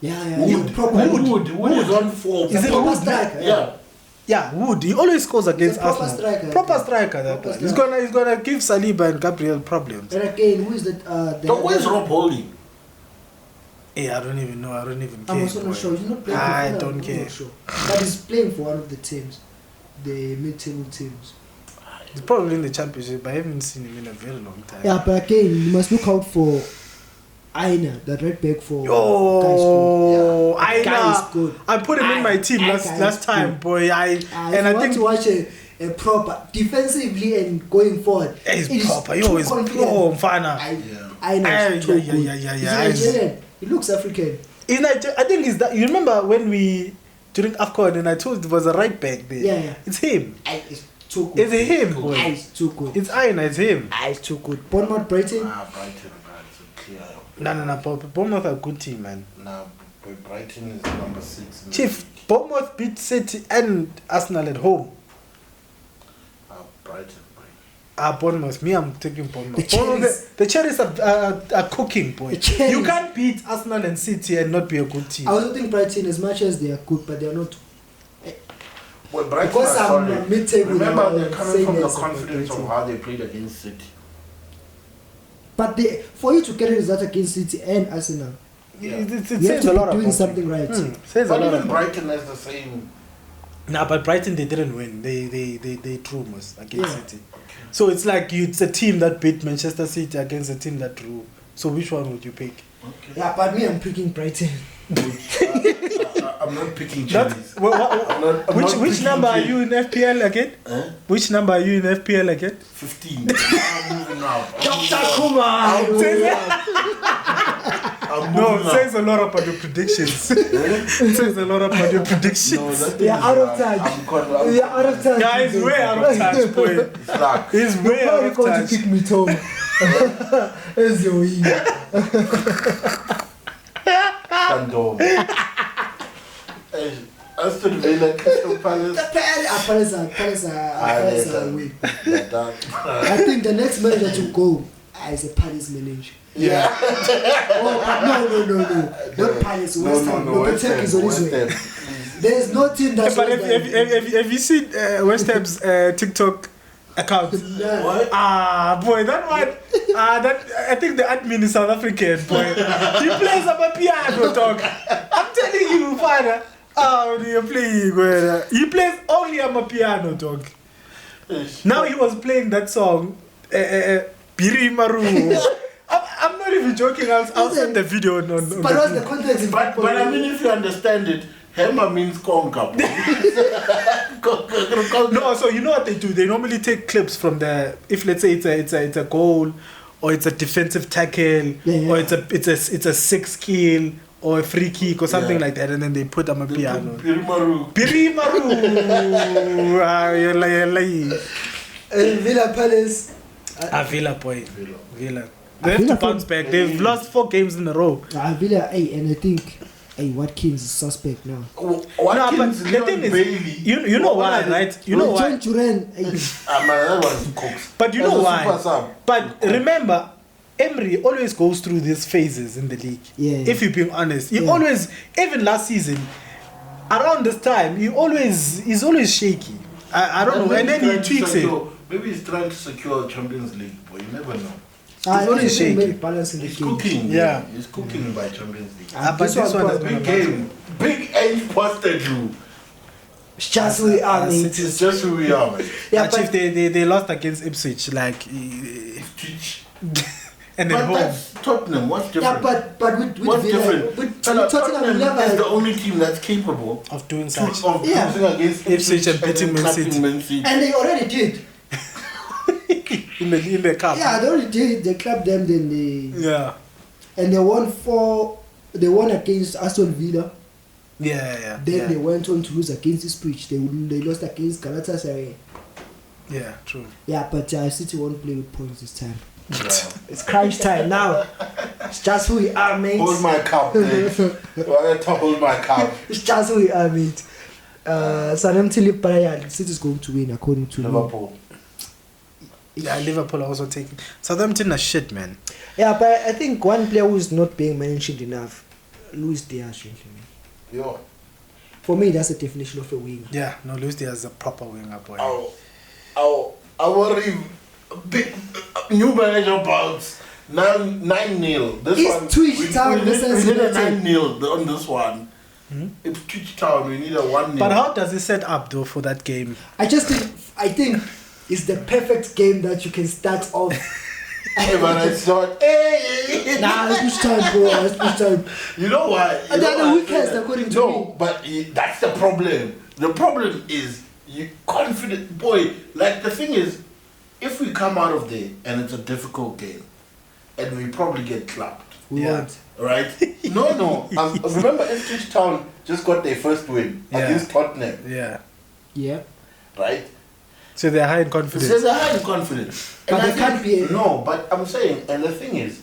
Wood is on 4. Is it Wood? Yeah. Yeah, Wood. He always scores against proper Arsenal. Striker. Proper striker. That guy. He's gonna give Saliba and Gabriel problems. And again, who is that? Where's Rob Holding? Hey, I don't even know. I don't even care. I'm also not sure. He's not playing. I don't care. I'm not sure. But he's playing for one of the teams, the mid-table teams. He's probably in the championship, but I haven't seen him in a very long time. Yeah, but again, you must look out for Aina, that right back for. Oh, Aina. Guy is good. I put him in my team last time, boy. I think to watch a proper defensively and going forward. He's proper. He always Bafana. Aina is too good. He's Nigerian. He looks African. I think it's that. You remember when we during Afcon and I told it was a right back there. Yeah. It's him. It's too good. It's him, boy. It's too good. It's Aina. It's him. It's too good. Bournemouth, Brighton. Brighton. Clear. No. Bournemouth are a good team, man. Brighton is number 6. Chief, Bournemouth beat City and Arsenal at home. Brighton. Bournemouth. Me, I'm taking Bournemouth. The Cherries are cooking, boy. You can't beat Arsenal and City and not be a good team. I also think Brighton, as much as they are good, but they are not. Well, Brighton because I'm mid-table. Remember, they're coming from the confidence of how they played against City. But for you to get a result against City and Arsenal, it says a lot. Doing something right. But even Brighton has the same. Nah, but Brighton, they didn't win. They drew most against City. Okay. So it's like it's a team that beat Manchester City against a team that drew. So which one would you pick? Okay. Yeah, but me, I'm picking Brighton. I'm not picking Chinese. Which number are you in FPL again? Which number are you in FPL again? 15. I'm moving out. Dr. Kumar! Says a lot about your predictions. Says a lot about your predictions. They are out of touch. They are out of touch. Yeah, he's way out of touch, boy. He's way out of touch. You're going to pick me, Tom. As your winner. Aston Villa, Crystal Palace. Palace are win. I think the next manager to go is a Palace manager. Yeah. No. Not Palace. West Ham. West Ham is on his way. There is no team that's. But have you seen West Ham's TikTok account? What? Boy, that one. I think the admin is South African, boy. He plays a piano, dog. I'm telling you, father. You're playing. He plays only a piano, dog. Now he was playing that song, Biri Maru. I'm not even joking. I'll send the video on but what's the context? But I mean, if you understand it, Hema means conquer. No, so you know what they do? They normally take clips from if let's say it's a goal, or it's a defensive tackle, or it's a 6 kill, or a free kick or something like that, and then they put them a piano. Biri Maru. Villa Palace. Villa, boy. Villa. They have to bounce back. They've lost 4 games in a row. Villa, and I think Watkins is suspect now. Watkins, but the thing is, you know why, right? You know why. But you know why. But remember, Emery always goes through these phases in the league. Yeah. If you're being honest, he always, even last season, around this time, he's always shaky. I don't know, and then he tweaks it. Maybe he's trying to secure Champions League, but you never know. He's always shaky. He's cooking. Yeah. He's cooking by Champions League. But this one is big game. Big age posted you. It's just who we are, mate. It's just who we are, mate. Yeah, but if they lost against Ipswich, like and then home. That's Tottenham. What's different? Yeah, but with what's Villa, different? with Tottenham is the only team that's capable of doing such. Of losing against Ipswich and beating Man City. And they already did. in the cup. Yeah, they already did. They clapped them, then they and they won 4. They won against Aston Villa. Yeah. Then they went on to lose against Ipswich. They lost against Galatasaray. Yeah, true. Yeah, but City won't play with points this time. It's crunch time now. It's just who we are, mate. Hold my cup, mate. Hold my cup. It's just who we are, mate. City is going to win according to Liverpool. Yeah, Liverpool are also taking. Southampton are shit, man. Yeah, but I think one player who is not being mentioned enough, Luis Diaz. Yeah. For me, that's the definition of a wing. Yeah, no, Luis Diaz is a proper winger, boy. I worry. Big new manager bounce 9-0. This It's one Twitch Town we versus need a United. 9-0 on this one. It's Twitch Town. We need a 1-0. But how does it set up though for that game? I think it's the perfect game that you can start off. Hey, but it's not. Hey. Nah, it's Twitch Town, bro. It's Twitch Town. You know why? And they're the weakest according to me. But that's the problem. The problem is you confident boy. Like the thing is, if we come out of there and it's a difficult game, and we probably get clapped, We won't. right? No. Remember, Ipswich Town just got their first win against Tottenham, Yeah. Yeah. right? So they're high in confidence. So they're high in confidence. But And they can't be. No, but I'm saying, and the thing is,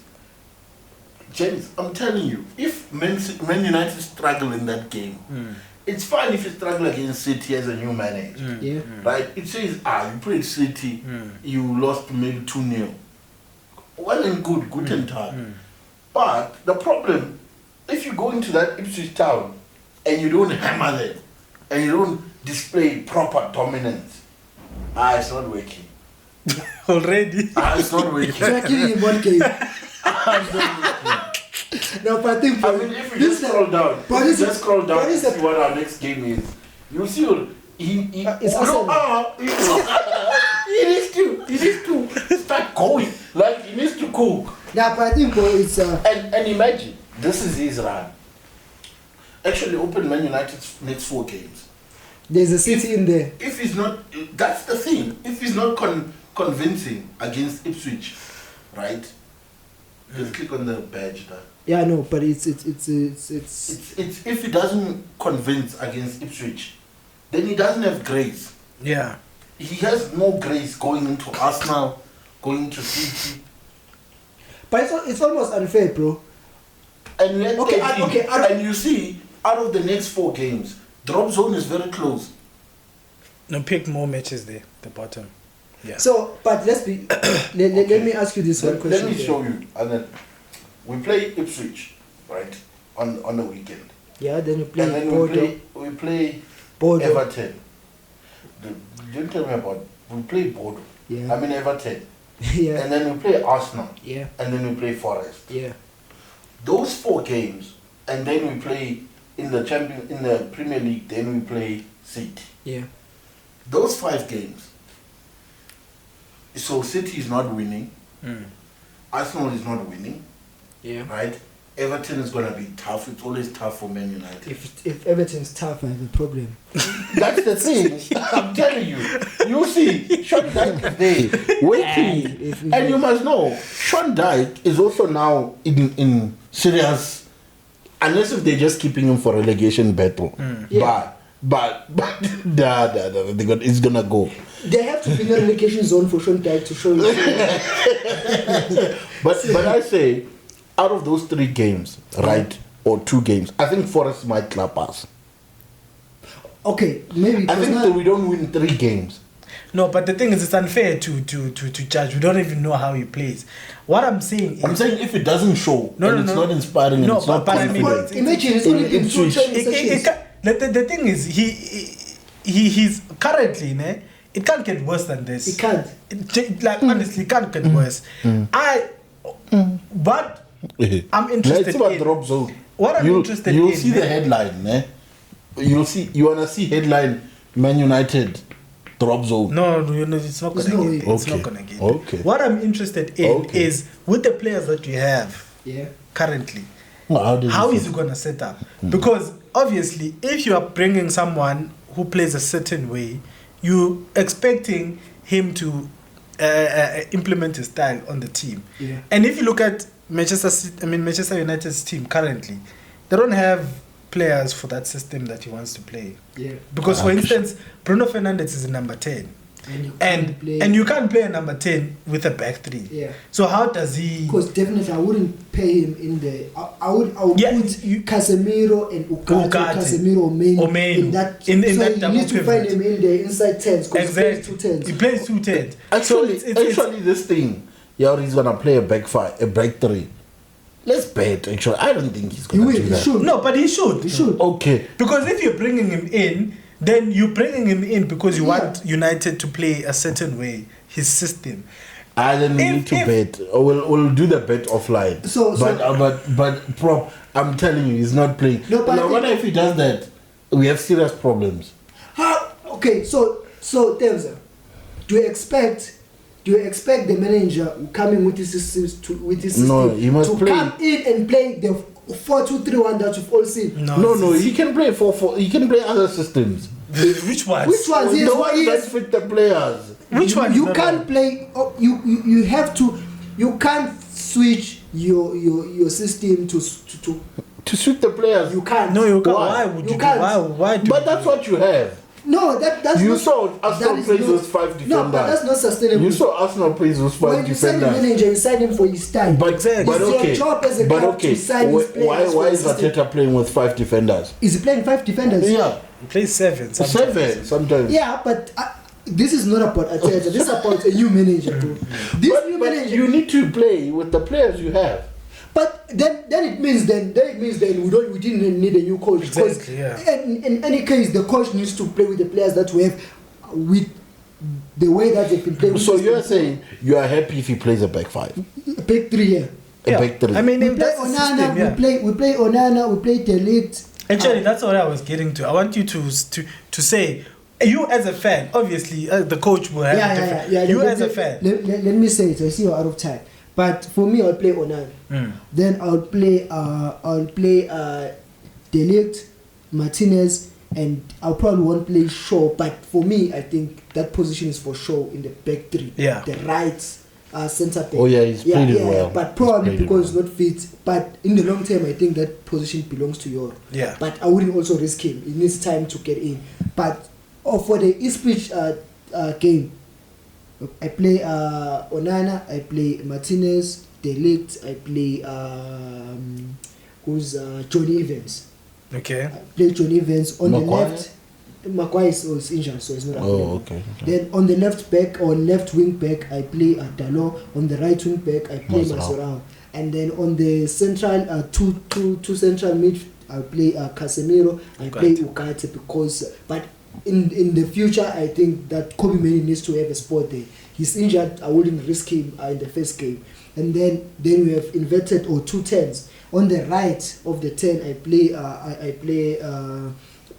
James, I'm telling you, if Man United struggle in that game, it's fine if you struggle against City as a new manager. Yeah. Right? It says, you played City, you lost maybe 2-0. Well and good and time. But the problem, if you go into that Ipswich Town and you don't hammer them, and you don't display proper dominance, it's not working. Already. It's not working. So you're killing in one game. No, but I think I mean, if you just scroll down, but it's just scroll down but and it's a- see what our next game is. You'll see. It's Arsenal. He needs to start going. Like he needs to cook. Yeah, but I think it's And imagine this is his run. Actually, open Man United's next 4 games. there's a City in there. If he's not, that's the thing. If he's not convincing against Ipswich, right? Just click on the badge there. Yeah, no, but it's If he doesn't convince against Ipswich, then he doesn't have grace. Yeah. He has no grace going into Arsenal, going into City. but it's almost unfair, bro. And let's Okay, say- okay, and you see, out of the next 4 games, drop zone is very close. No, pick more matches there, the bottom. Yeah. So, but let's be. let me ask you this one question. Let me there. show you. And then we play Ipswich, right, on the weekend. Yeah, then you play And then Bordeaux. we play Bordeaux. Everton. Don't tell me about. We play Bordeaux. Yeah. I mean Everton. Yeah. And then we play Arsenal. Yeah. And then we play Forest. Yeah. Those 4 games, and then we play in the Premier League. Then we play City. Yeah. Those 5 games. So City is not winning. Arsenal is not winning. Yeah. Right? Everton is gonna be tough. It's always tough for Man United. If Everton's tough, I have a problem. That's the thing. I'm telling you. You see, Sean Dyche is there waiting. And you must know, Sean Dyche is also now in serious. Unless if they're just keeping him for relegation battle. Yeah. But it's gonna go. They have to be in a relegation zone for Sean Dyche to show you. But I say, out of those 3 games, right, or 2 games, I think Forest might clap us. Okay, maybe. I think that we don't win 3 games. No, but the thing is, it's unfair to judge. We don't even know how he plays. What I'm saying is, if it doesn't show, it's not inspiring, and No, it's not but I mean, confident. Imagine it's only been 2 training it sessions. the thing is, he's currently, it can't get worse than this. It can't. Honestly, it can't get worse. But I'm interested in drop zone. What I'm interested you'll in, see the headline, you wanna see headline Man United drop zone. No, it's not There's gonna no get way. It's Okay. not gonna get Okay. What I'm interested in is with the players that you have currently, how is he gonna set up? Because obviously, if you are bringing someone who plays a certain way, you expecting him to implement his style on the team. Yeah. And if you look at Manchester United's team currently, they don't have players for that system that he wants to play. Yeah. Because, for instance, Bruno Fernandes is number 10. and you can't play a number 10 with a back three. Yeah. So how does he? Because definitely I wouldn't pay him in the. I would put Casemiro and Ugarte, Casemiro main in that. In so that you double need to pivot. find him in the inside tens. Exactly. He plays 2 10s. Actually, this thing, he's gonna play a back three. Let's bet. Actually, I don't think he's gonna do that. He should. No, but he should. He should. Okay. Because if you're bringing him in, then you're bringing him in because you want United to play a certain way, his system. I don't need to bet. We'll do the bet offline. But prop, I'm telling you, he's not playing. No, but now, what if he does that? We have serious problems. Okay, so Temza, do you expect the manager coming with his system No, he must to play. come in and play the 4-2-3-1 that you've all seen? No, he can play 4-4. He can play other systems. Which ones? Which ones? The ones that fit the players. Which one? You can't play. You have to. You can't switch your system to suit the players. You can't. No, you can't. Why? Why would You you? can't. Why do? But that's what you have. No, that's You not, saw Arsenal plays those 5 defenders. No, but that's not sustainable. You saw Arsenal plays those 5 when you sign the defenders. manager, you sign him for his time. But it's your job as a club to sign his players. Why is Arteta playing with 5 defenders? Is he playing 5 defenders? Yeah, He plays 7. sometimes. Yeah, but this is not about Arteta. This is about a new manager too. But you need to play with the players you have. But then it means we didn't need a new coach. Exactly, because in any case, the coach needs to play with the players that we have with the way that they've been playing. So you're saying you are happy if he plays a back 5? Back 3, yeah. A back 3. I mean, We if play that's the Onana, system, we play Onana, we play Tittle. Actually, that's what I was getting to. I want you to say, you as a fan, obviously, the coach will have different. You as a fan. Let me say it. I see you're out of time. But for me, I'll play Onana. Then I'll play Delict, Martinez, and I'll probably won't play Shaw. But for me, I think that position is for Shaw in the back 3. Yeah. The right centre back. Oh yeah, he's played it well. But probably because he's not fit. But in the long term, I think that position belongs to Euro. Yeah. But I wouldn't also risk him. He needs time to get in. But for the Ipswich game, I play Onana, I play Martinez, Delict, I play Johnny Evans. Okay. I play Johnny Evans on Maguire? the left. Maguire is injured, so he's not available. Okay. Then on the left back or left wing back, I play Dalot. On the right wing back, I play Mascherano. And then on the central two central mid, I play Casemiro. I play Ugarte because in the future, I think that Kobe Mane needs to have a spot there. He's injured. I wouldn't risk him in the first game. And then we have inverted 2 10s. On the right of the 10, I play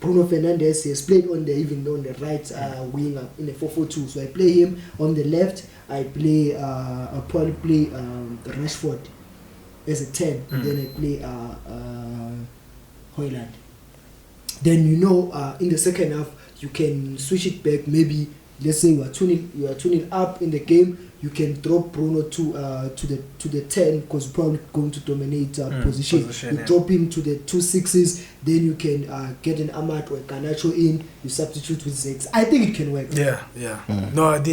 Bruno Fernandes. He has played on the right wing in the 4-4-2. So I play him. On the left, I play. I'll probably play Rashford as a 10. Then I play Højlund. Then in the second half you can switch it back. Maybe let's say you are tuning up in the game. You can drop Bruno to the 10 because probably going to dominate position. You drop him to the 2 6s. Then you can get an Ahmad or a Garnacho in. You substitute with 6. I think it can work. Yeah. No, I'm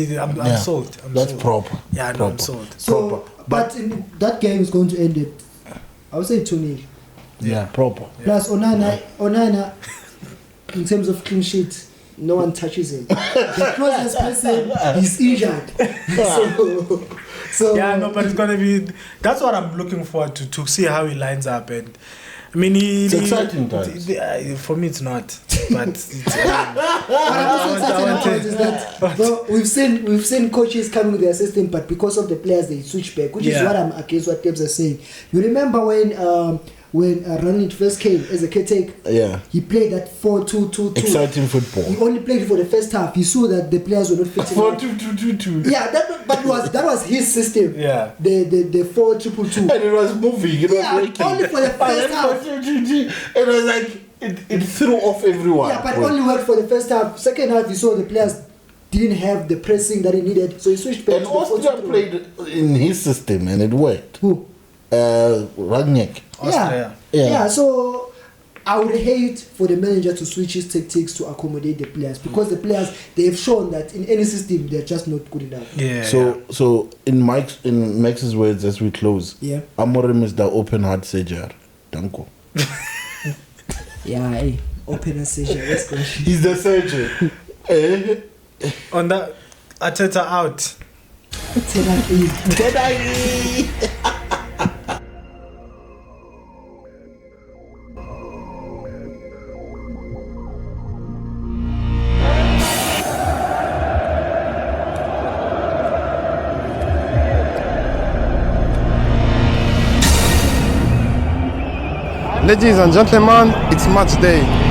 sold. That's sold. proper. Yeah, no, I'm sold. So, Proper. but that game is going to end at, I would say 2-0. Yeah, proper. Plus Onana, in terms of clean sheet, no one touches him. The closest person is injured. so Yeah, no, but it's gonna be. That's what I'm looking forward to see how he lines up. And I mean, it's exciting times. For me, it's not. But what I'm also excited about is that we've seen coaches coming with their system, but because of the players they switch back, which is what I'm against what Tibbs are saying. You remember when Ranit first came as a caretaker, he played that 4-2-2-2. Exciting football. He only played it for the first half. He saw that the players were not fitting. 4-2-2-2-2. Yeah, that was his system. Yeah. The 4-2-2-2. And it was moving. It was breaking. Only for the first half. It was like it threw off everyone. Yeah, but only worked for the first half. Second half, you saw the players didn't have the pressing that he needed, so he switched back. And Austria played in his system, and it worked. Who? Rangnick. Yeah. So I would hate for the manager to switch his tactics to accommodate the players because the players they've shown that in any system they're just not good enough. Yeah. So in Max's words as we close, Yeah. Amorim is the open heart surgeon. Danko. Yeah, hey, open a session. Let's go. He's the surgeon. On that, Arteta out. Ladies and gentlemen, it's match day.